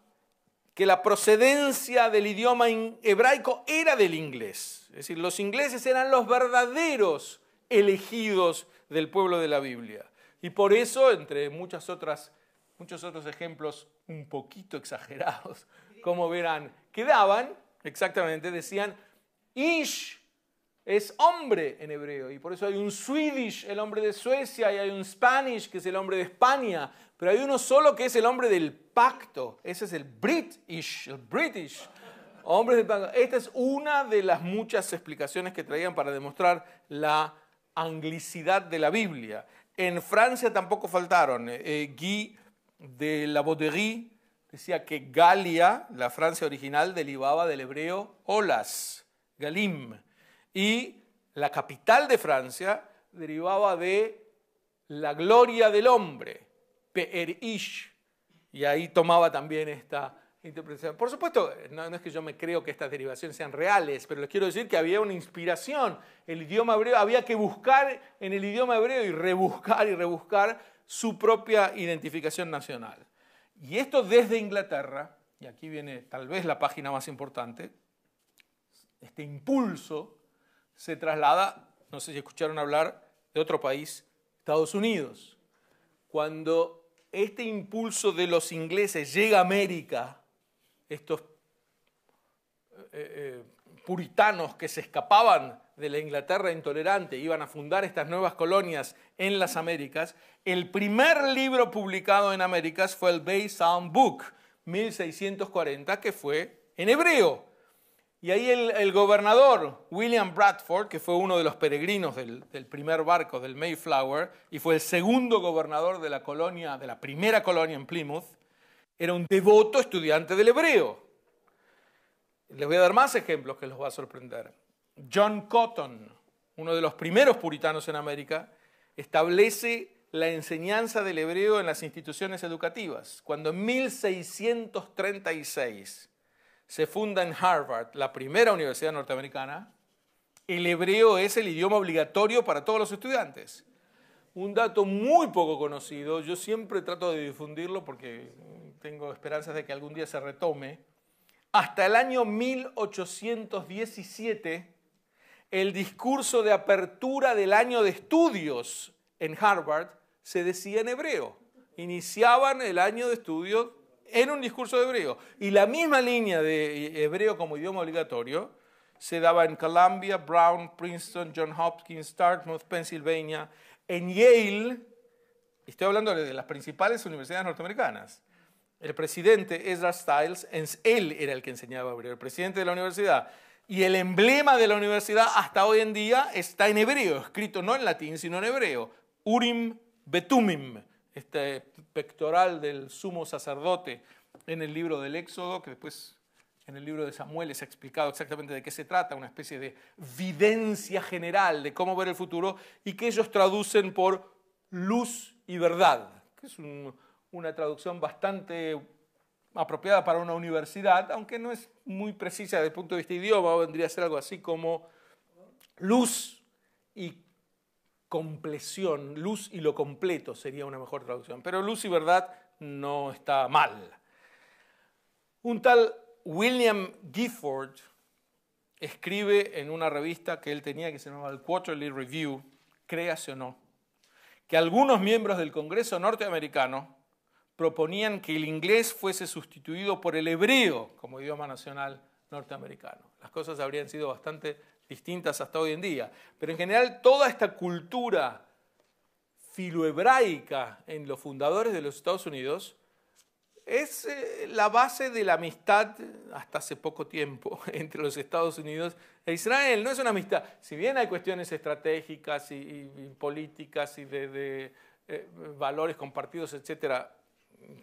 que la procedencia del idioma hebraico era del inglés. Es decir, los ingleses eran los verdaderos elegidos del pueblo de la Biblia. Y por eso, entre muchos otros ejemplos un poquito exagerados, como verán, quedaban, exactamente, decían, Ish es hombre en hebreo, y por eso hay un Swedish, el hombre de Suecia, y hay un Spanish, que es el hombre de España, pero hay uno solo que es el hombre del pacto, ese es el British, hombre del pacto. Esta es una de las muchas explicaciones que traían para demostrar la anglicidad de la Biblia. En Francia tampoco faltaron. Guy de la Bauderie decía que Galia, la Francia original, derivaba del hebreo olas, galim, y la capital de Francia derivaba de la gloria del hombre, Pe'er-Ish, y ahí tomaba también esta interpretación. Por supuesto, no es que yo me creo que estas derivaciones sean reales, pero les quiero decir que había una inspiración. El idioma hebreo, había que buscar en el idioma hebreo y rebuscar su propia identificación nacional. Y esto desde Inglaterra, y aquí viene tal vez la página más importante, este impulso se traslada, no sé si escucharon hablar de otro país, Estados Unidos. Cuando este impulso de los ingleses llega a América, estos puritanos que se escapaban de la Inglaterra intolerante iban a fundar estas nuevas colonias en las Américas, el primer libro publicado en Américas fue el Bay Psalm Book, 1640, que fue en hebreo. Y ahí el gobernador William Bradford, que fue uno de los peregrinos del primer barco del Mayflower y fue el segundo gobernador de la primera colonia en Plymouth, era un devoto estudiante del hebreo. Les voy a dar más ejemplos que los va a sorprender. John Cotton, uno de los primeros puritanos en América, establece la enseñanza del hebreo en las instituciones educativas. Cuando en 1636 se funda en Harvard, la primera universidad norteamericana, el hebreo es el idioma obligatorio para todos los estudiantes. Un dato muy poco conocido, yo siempre trato de difundirlo porque tengo esperanzas de que algún día se retome. Hasta el año 1817, el discurso de apertura del año de estudios en Harvard se decía en hebreo. Iniciaban el año de estudios en un discurso de hebreo. Y la misma línea de hebreo como idioma obligatorio se daba en Columbia, Brown, Princeton, Johns Hopkins, Dartmouth, Pennsylvania, en Yale. Estoy hablando de las principales universidades norteamericanas. El presidente Ezra Stiles, él era el que enseñaba hebreo, el presidente de la universidad. Y el emblema de la universidad hasta hoy en día está en hebreo, escrito no en latín, sino en hebreo. Urim Betumim, este pectoral del sumo sacerdote en el libro del Éxodo, que después en el libro de Samuel es explicado exactamente de qué se trata, una especie de videncia general de cómo ver el futuro, y que ellos traducen por luz y verdad, que es una traducción bastante apropiada para una universidad, aunque no es muy precisa desde el punto de vista de idioma, vendría a ser algo así como luz y compleción, luz y lo completo sería una mejor traducción, pero luz y verdad no está mal. Un tal William Gifford escribe en una revista que él tenía que se llamaba el Quarterly Review, créase o no, que algunos miembros del Congreso norteamericano proponían que el inglés fuese sustituido por el hebreo como idioma nacional norteamericano. Las cosas habrían sido bastante distintas hasta hoy en día, pero en general toda esta cultura filohebraica en los fundadores de los Estados Unidos es la base de la amistad hasta hace poco tiempo entre los Estados Unidos e Israel. No es una amistad, si bien hay cuestiones estratégicas y políticas y de valores compartidos, etcétera,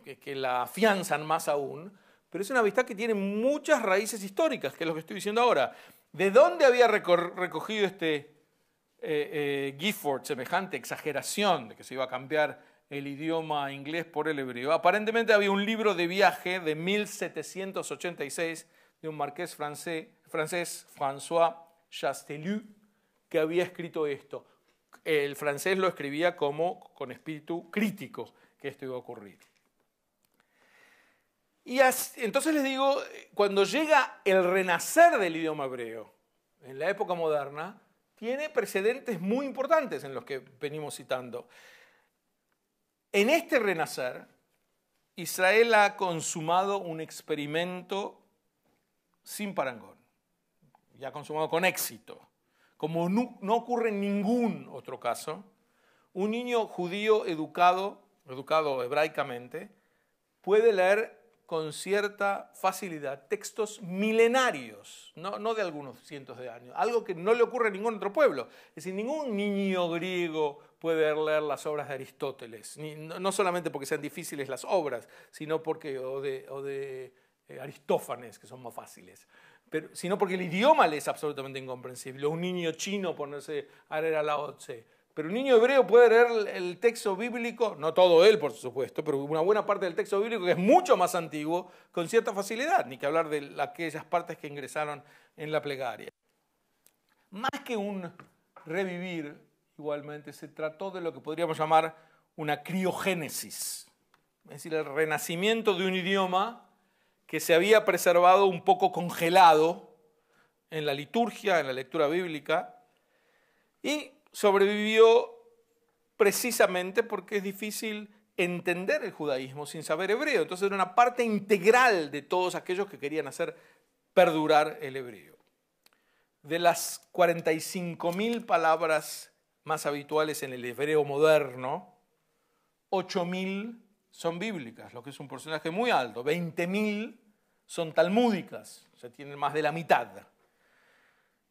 que la afianzan más aún, pero es una amistad que tiene muchas raíces históricas, que es lo que estoy diciendo ahora. ¿De dónde había recogido este Gifford semejante exageración de que se iba a cambiar el idioma inglés por el hebreo? Aparentemente había un libro de viaje de 1786 de un marqués francés, François Chastellux, que había escrito esto. El francés lo escribía como con espíritu crítico que esto iba a ocurrir. Y entonces les digo, cuando llega el renacer del idioma hebreo en la época moderna, tiene precedentes muy importantes en los que venimos citando. En este renacer, Israel ha consumado un experimento sin parangón, y ha consumado con éxito. Como no ocurre en ningún otro caso, un niño judío educado hebraicamente, puede leer con cierta facilidad textos milenarios, no de algunos cientos de años, algo que no le ocurre a ningún otro pueblo. Es decir, ningún niño griego puede leer las obras de Aristóteles, no solamente porque sean difíciles las obras, sino porque, o de Aristófanes, que son más fáciles, sino porque el idioma le es absolutamente incomprensible. Un niño chino ponerse a leer a Lao Tse. Pero un niño hebreo puede leer el texto bíblico, no todo él, por supuesto, pero una buena parte del texto bíblico, que es mucho más antiguo, con cierta facilidad, ni que hablar de aquellas partes que ingresaron en la plegaria. Más que un revivir, igualmente, se trató de lo que podríamos llamar una criogénesis, es decir, el renacimiento de un idioma que se había preservado un poco congelado en la liturgia, en la lectura bíblica, y sobrevivió precisamente porque es difícil entender el judaísmo sin saber hebreo. Entonces era una parte integral de todos aquellos que querían hacer perdurar el hebreo. De las 45.000 palabras más habituales en el hebreo moderno, 8.000 son bíblicas, lo que es un porcentaje muy alto. 20.000 son talmúdicas, o sea, tienen más de la mitad.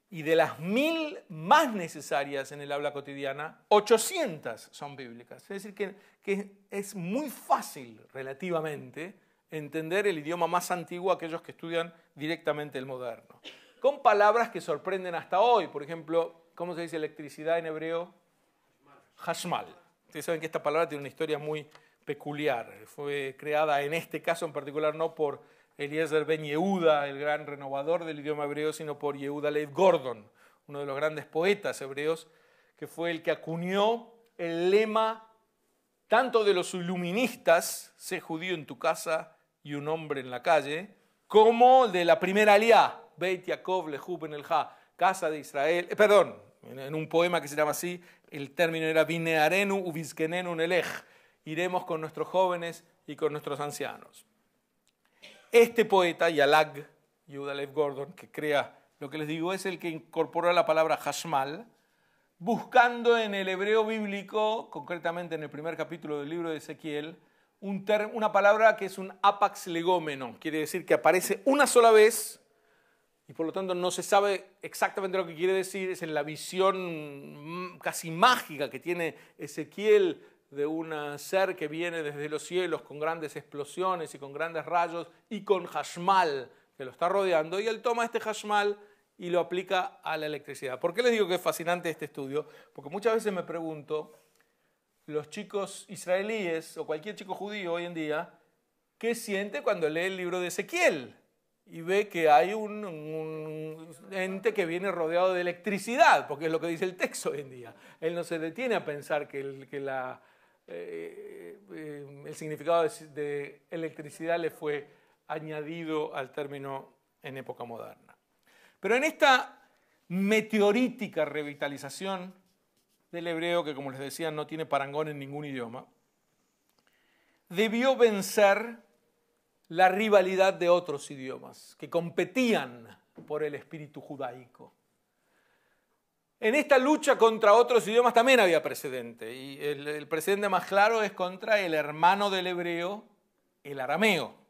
Y de las 1.000 más necesarias en el habla cotidiana, 800 son bíblicas. Es decir, que es muy fácil relativamente entender el idioma más antiguo a aquellos que estudian directamente el moderno. Con palabras que sorprenden hasta hoy. Por ejemplo, ¿cómo se dice electricidad en hebreo? Hashmal. Ustedes saben que esta palabra tiene una historia muy peculiar. Fue creada en este caso en particular no por Eliezer ben Yehuda, el gran renovador del idioma hebreo, sino por Yehuda Leib Gordon, uno de los grandes poetas hebreos, que fue el que acuñó el lema tanto de los iluministas, sé judío en tu casa y un hombre en la calle, como de la primera aliá, Beit Yaakov Lehu Ben Elha, casa de Israel, en un poema que se llama así, el término era Vinearenu Uvizkenenu Nelech, iremos con nuestros jóvenes y con nuestros ancianos. Este poeta, Yalag, Yehuda Leib Gordon, que crea lo que les digo, es el que incorporó la palabra hashmal, buscando en el hebreo bíblico, concretamente en el primer capítulo del libro de Ezequiel, una palabra que es un apax legómeno, quiere decir que aparece una sola vez y por lo tanto no se sabe exactamente lo que quiere decir, es en la visión casi mágica que tiene Ezequiel de un ser que viene desde los cielos con grandes explosiones y con grandes rayos y con hashmal que lo está rodeando, y él toma este hashmal y lo aplica a la electricidad. ¿Por qué les digo que es fascinante este estudio? Porque muchas veces me pregunto, los chicos israelíes o cualquier chico judío hoy en día, ¿qué siente cuando lee el libro de Ezequiel? Y ve que hay un ente que viene rodeado de electricidad, porque es lo que dice el texto hoy en día. Él no se detiene a pensar que el significado de electricidad le fue añadido al término en época moderna. Pero en esta meteorítica revitalización del hebreo, que como les decía no tiene parangón en ningún idioma, debió vencer la rivalidad de otros idiomas que competían por el espíritu judaico. En esta lucha contra otros idiomas también había precedente, y el precedente más claro es contra el hermano del hebreo, el arameo.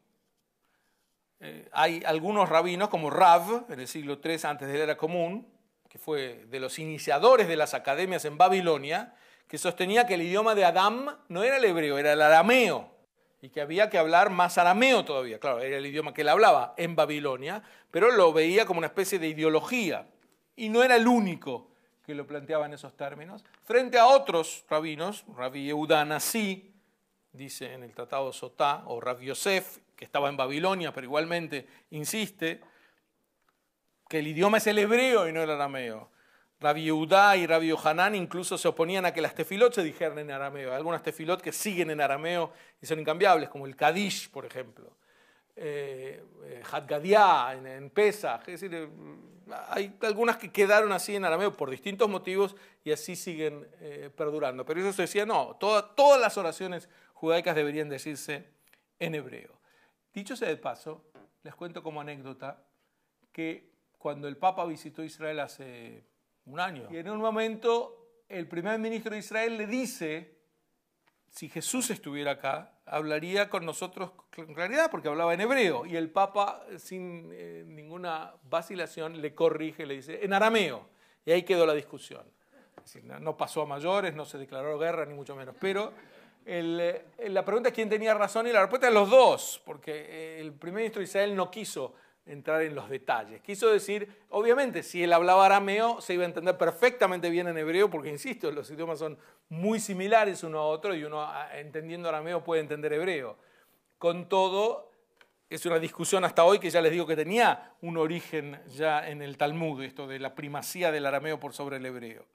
Hay algunos rabinos, como Rav, en el siglo III antes de la era común, que fue de los iniciadores de las academias en Babilonia, que sostenía que el idioma de Adán no era el hebreo, era el arameo, y que había que hablar más arameo todavía. Claro, era el idioma que él hablaba en Babilonia, pero lo veía como una especie de ideología, y no era el único que lo planteaba en esos términos, frente a otros rabinos, Rabbi Yehuda Nasi, dice en el Tratado Sotá, o Rav Yosef, que estaba en Babilonia, pero igualmente insiste que el idioma es el hebreo y no el arameo. Rabbi Yehudá y Rabbi Yohanan incluso se oponían a que las tefilot se dijeran en arameo. Hay algunas tefilot que siguen en arameo y son incambiables, como el Kadish, por ejemplo. Hadgadiá en Pesach. Es decir, hay algunas que quedaron así en arameo por distintos motivos y así siguen perdurando. Pero eso se decía, no, todas las oraciones judaicas deberían decirse en hebreo. Dicho sea de paso, les cuento como anécdota que cuando el Papa visitó Israel hace un año, y en un momento el primer ministro de Israel le dice, si Jesús estuviera acá, hablaría con nosotros con claridad, porque hablaba en hebreo, y el Papa, sin ninguna vacilación, le corrige, le dice, en arameo, y ahí quedó la discusión. Es decir, no pasó a mayores, no se declaró guerra, ni mucho menos, pero la pregunta es quién tenía razón, y la respuesta es los dos, porque el primer ministro de Israel no quiso entrar en los detalles. Quiso decir, obviamente, si él hablaba arameo, se iba a entender perfectamente bien en hebreo, porque, insisto, los idiomas son muy similares uno a otro, y uno, entendiendo arameo, puede entender hebreo. Con todo, es una discusión hasta hoy que ya les digo que tenía un origen ya en el Talmud, esto de la primacía del arameo por sobre el hebreo.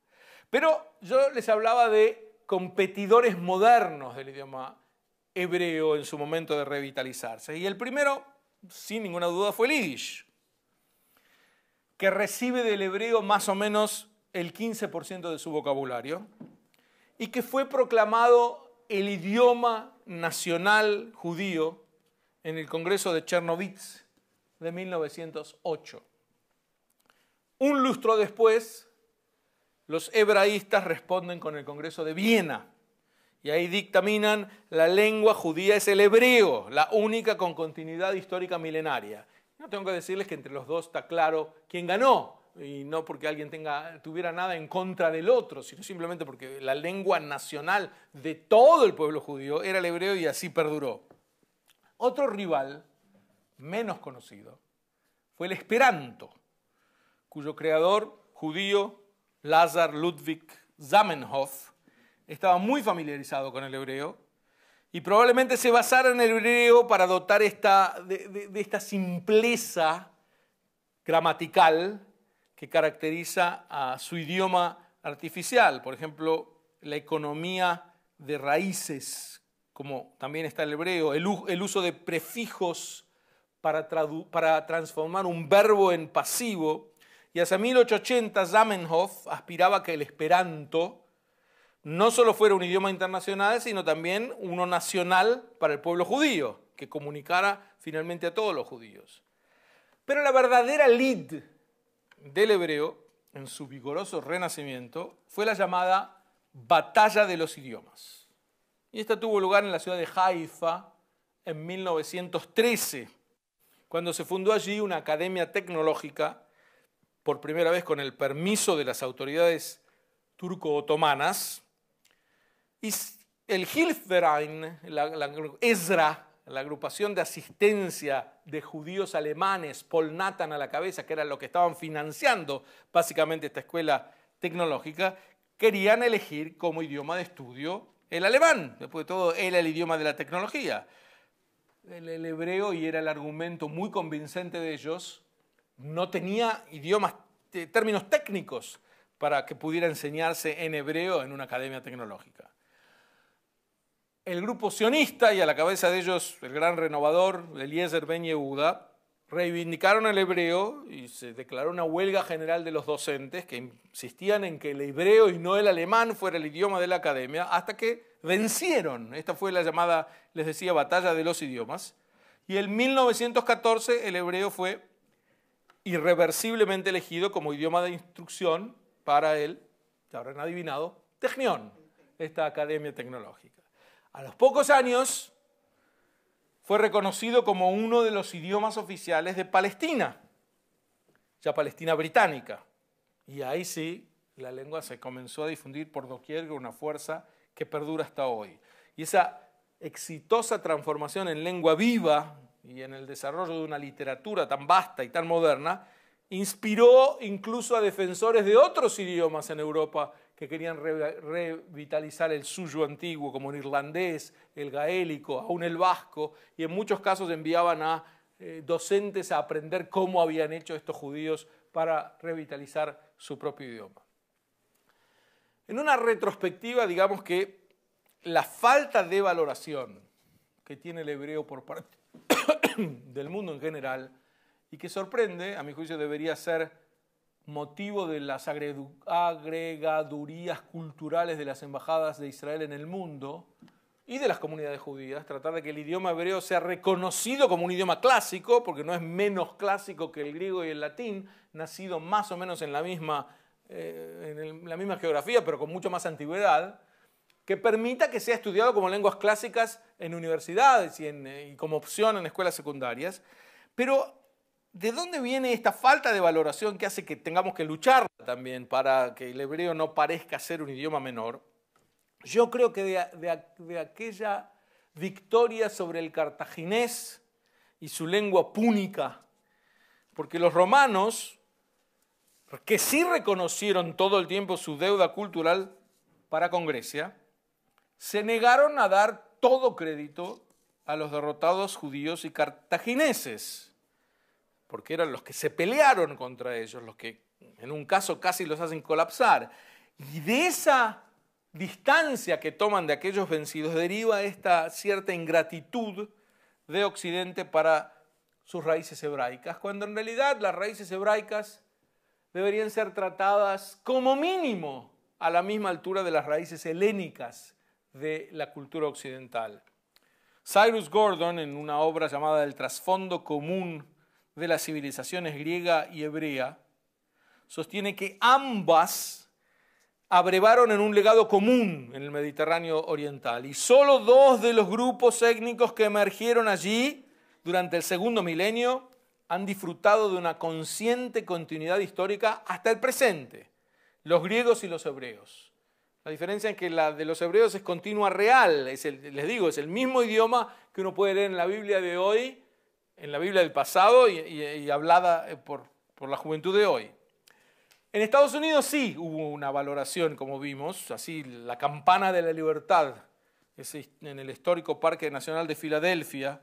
Pero yo les hablaba de competidores modernos del idioma hebreo en su momento de revitalizarse. Y el primero, sin ninguna duda, fue el Yiddish, que recibe del hebreo más o menos el 15% de su vocabulario y que fue proclamado el idioma nacional judío en el Congreso de Chernovitz de 1908. Un lustro después, los hebraístas responden con el Congreso de Viena y ahí dictaminan la lengua judía es el hebreo, la única con continuidad histórica milenaria. No tengo que decirles que entre los dos está claro quién ganó, y no porque alguien tuviera nada en contra del otro, sino simplemente porque la lengua nacional de todo el pueblo judío era el hebreo y así perduró. Otro rival, menos conocido, fue el Esperanto, cuyo creador judío, Lazar Ludwig Zamenhof, estaba muy familiarizado con el hebreo Y probablemente se basara en el hebreo para dotar de esta simpleza gramatical que caracteriza a su idioma artificial. Por ejemplo, la economía de raíces, como también está el hebreo, el uso de prefijos para transformar un verbo en pasivo. Y hacia 1880 Zamenhof aspiraba a que el esperanto no solo fuera un idioma internacional, sino también uno nacional para el pueblo judío, que comunicara finalmente a todos los judíos. Pero la verdadera lid del hebreo, en su vigoroso renacimiento, fue la llamada Batalla de los Idiomas. Y esta tuvo lugar en la ciudad de Haifa en 1913, cuando se fundó allí una academia tecnológica, por primera vez con el permiso de las autoridades turco-otomanas. Y el Hilfsverein, Ezra, la agrupación de asistencia de judíos alemanes, Paul Nathan a la cabeza, que eran los que estaban financiando básicamente esta escuela tecnológica, querían elegir como idioma de estudio el alemán. Después de todo, era el idioma de la tecnología. El hebreo, y era el argumento muy convincente de ellos, no tenía términos técnicos para que pudiera enseñarse en hebreo en una academia tecnológica. El grupo sionista, y a la cabeza de ellos el gran renovador Eliezer Ben Yehuda, reivindicaron el hebreo y se declaró una huelga general de los docentes que insistían en que el hebreo y no el alemán fuera el idioma de la academia, hasta que vencieron. Esta fue la llamada, les decía, batalla de los idiomas. Y en 1914 el hebreo fue irreversiblemente elegido como idioma de instrucción para el, ya habrán adivinado, Technion, esta academia tecnológica. A los pocos años fue reconocido como uno de los idiomas oficiales de Palestina, ya Palestina británica. Y ahí sí, la lengua se comenzó a difundir por doquier con una fuerza que perdura hasta hoy. Y esa exitosa transformación en lengua viva y en el desarrollo de una literatura tan vasta y tan moderna, inspiró incluso a defensores de otros idiomas en Europa que querían revitalizar el suyo antiguo, como el irlandés, el gaélico, aún el vasco, y en muchos casos enviaban a docentes a aprender cómo habían hecho estos judíos para revitalizar su propio idioma. En una retrospectiva, digamos que la falta de valoración que tiene el hebreo por parte del mundo en general, y que sorprende, a mi juicio debería ser motivo de las agregadurías culturales de las embajadas de Israel en el mundo y de las comunidades judías, tratar de que el idioma hebreo sea reconocido como un idioma clásico, porque no es menos clásico que el griego y el latín, nacido más o menos en la misma geografía, pero con mucho más antigüedad, que permita que sea estudiado como lenguas clásicas en universidades y como opción en escuelas secundarias. Pero ¿de dónde viene esta falta de valoración que hace que tengamos que luchar también para que el hebreo no parezca ser un idioma menor? Yo creo que de aquella victoria sobre el cartaginés y su lengua púnica, porque los romanos, que sí reconocieron todo el tiempo su deuda cultural para con Grecia, se negaron a dar todo crédito a los derrotados judíos y cartagineses, porque eran los que se pelearon contra ellos, los que en un caso casi los hacen colapsar. Y de esa distancia que toman de aquellos vencidos deriva esta cierta ingratitud de Occidente para sus raíces hebraicas, cuando en realidad las raíces hebraicas deberían ser tratadas como mínimo a la misma altura de las raíces helénicas de la cultura occidental. Cyrus Gordon, en una obra llamada El trasfondo común de las civilizaciones griega y hebrea, sostiene que ambas abrevaron en un legado común en el Mediterráneo oriental y solo dos de los grupos étnicos que emergieron allí durante el segundo milenio han disfrutado de una consciente continuidad histórica hasta el presente: los griegos y los hebreos. La diferencia es que la de los hebreos es continua real, les digo, es el mismo idioma que uno puede leer en la Biblia de hoy, en la Biblia del pasado y hablada por la juventud de hoy. En Estados Unidos sí hubo una valoración, como vimos, así la campana de la libertad es en el histórico Parque Nacional de Filadelfia,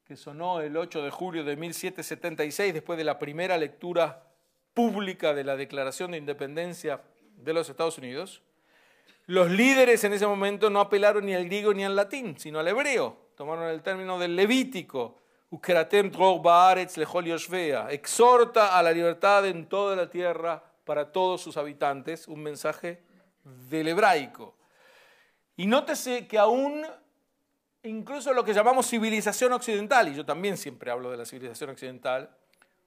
que sonó el 8 de julio de 1776, después de la primera lectura pública de la Declaración de Independencia de los Estados Unidos. Los líderes en ese momento no apelaron ni al griego ni al latín, sino al hebreo. Tomaron el término del Levítico, Ukeratem dror baaretz lechol yoshvea, exhorta a la libertad en toda la tierra para todos sus habitantes, un mensaje del hebraico. Y nótese que aún, incluso lo que llamamos civilización occidental, y yo también siempre hablo de la civilización occidental,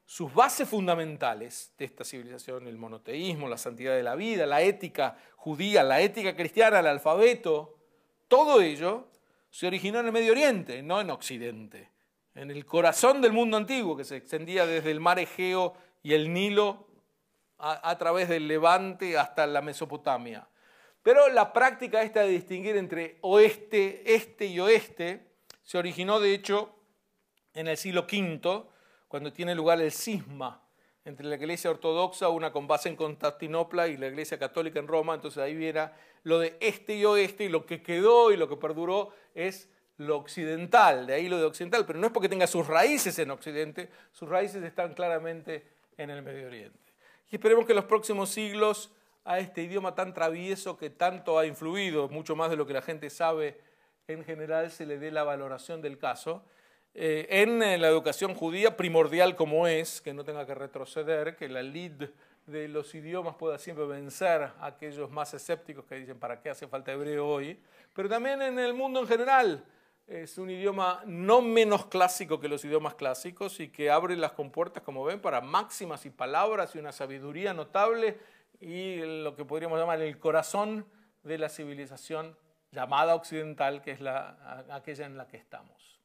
sus bases fundamentales de esta civilización, el monoteísmo, la santidad de la vida, la ética judía, la ética cristiana, el alfabeto, todo ello se originó en el Medio Oriente, no en Occidente, en el corazón del mundo antiguo que se extendía desde el mar Egeo y el Nilo a través del Levante hasta la Mesopotamia. Pero la práctica esta de distinguir entre oeste, este y oeste se originó de hecho en el siglo V, cuando tiene lugar el cisma entre la Iglesia Ortodoxa, una con base en Constantinopla, y la Iglesia Católica en Roma. Entonces ahí viene lo de este y oeste, y lo que quedó y lo que perduró es lo occidental, de ahí lo de occidental, pero no es porque tenga sus raíces en Occidente, sus raíces están claramente en el Medio Oriente. Y esperemos que en los próximos siglos a este idioma tan travieso que tanto ha influido, mucho más de lo que la gente sabe en general, se le dé la valoración del caso. En la educación judía, primordial como es, que no tenga que retroceder, que la lid de los idiomas pueda siempre vencer a aquellos más escépticos que dicen ¿para qué hace falta hebreo hoy? Pero también en el mundo en general es un idioma no menos clásico que los idiomas clásicos y que abre las compuertas, como ven, para máximas y palabras y una sabiduría notable y lo que podríamos llamar el corazón de la civilización llamada occidental, que es aquella en la que estamos.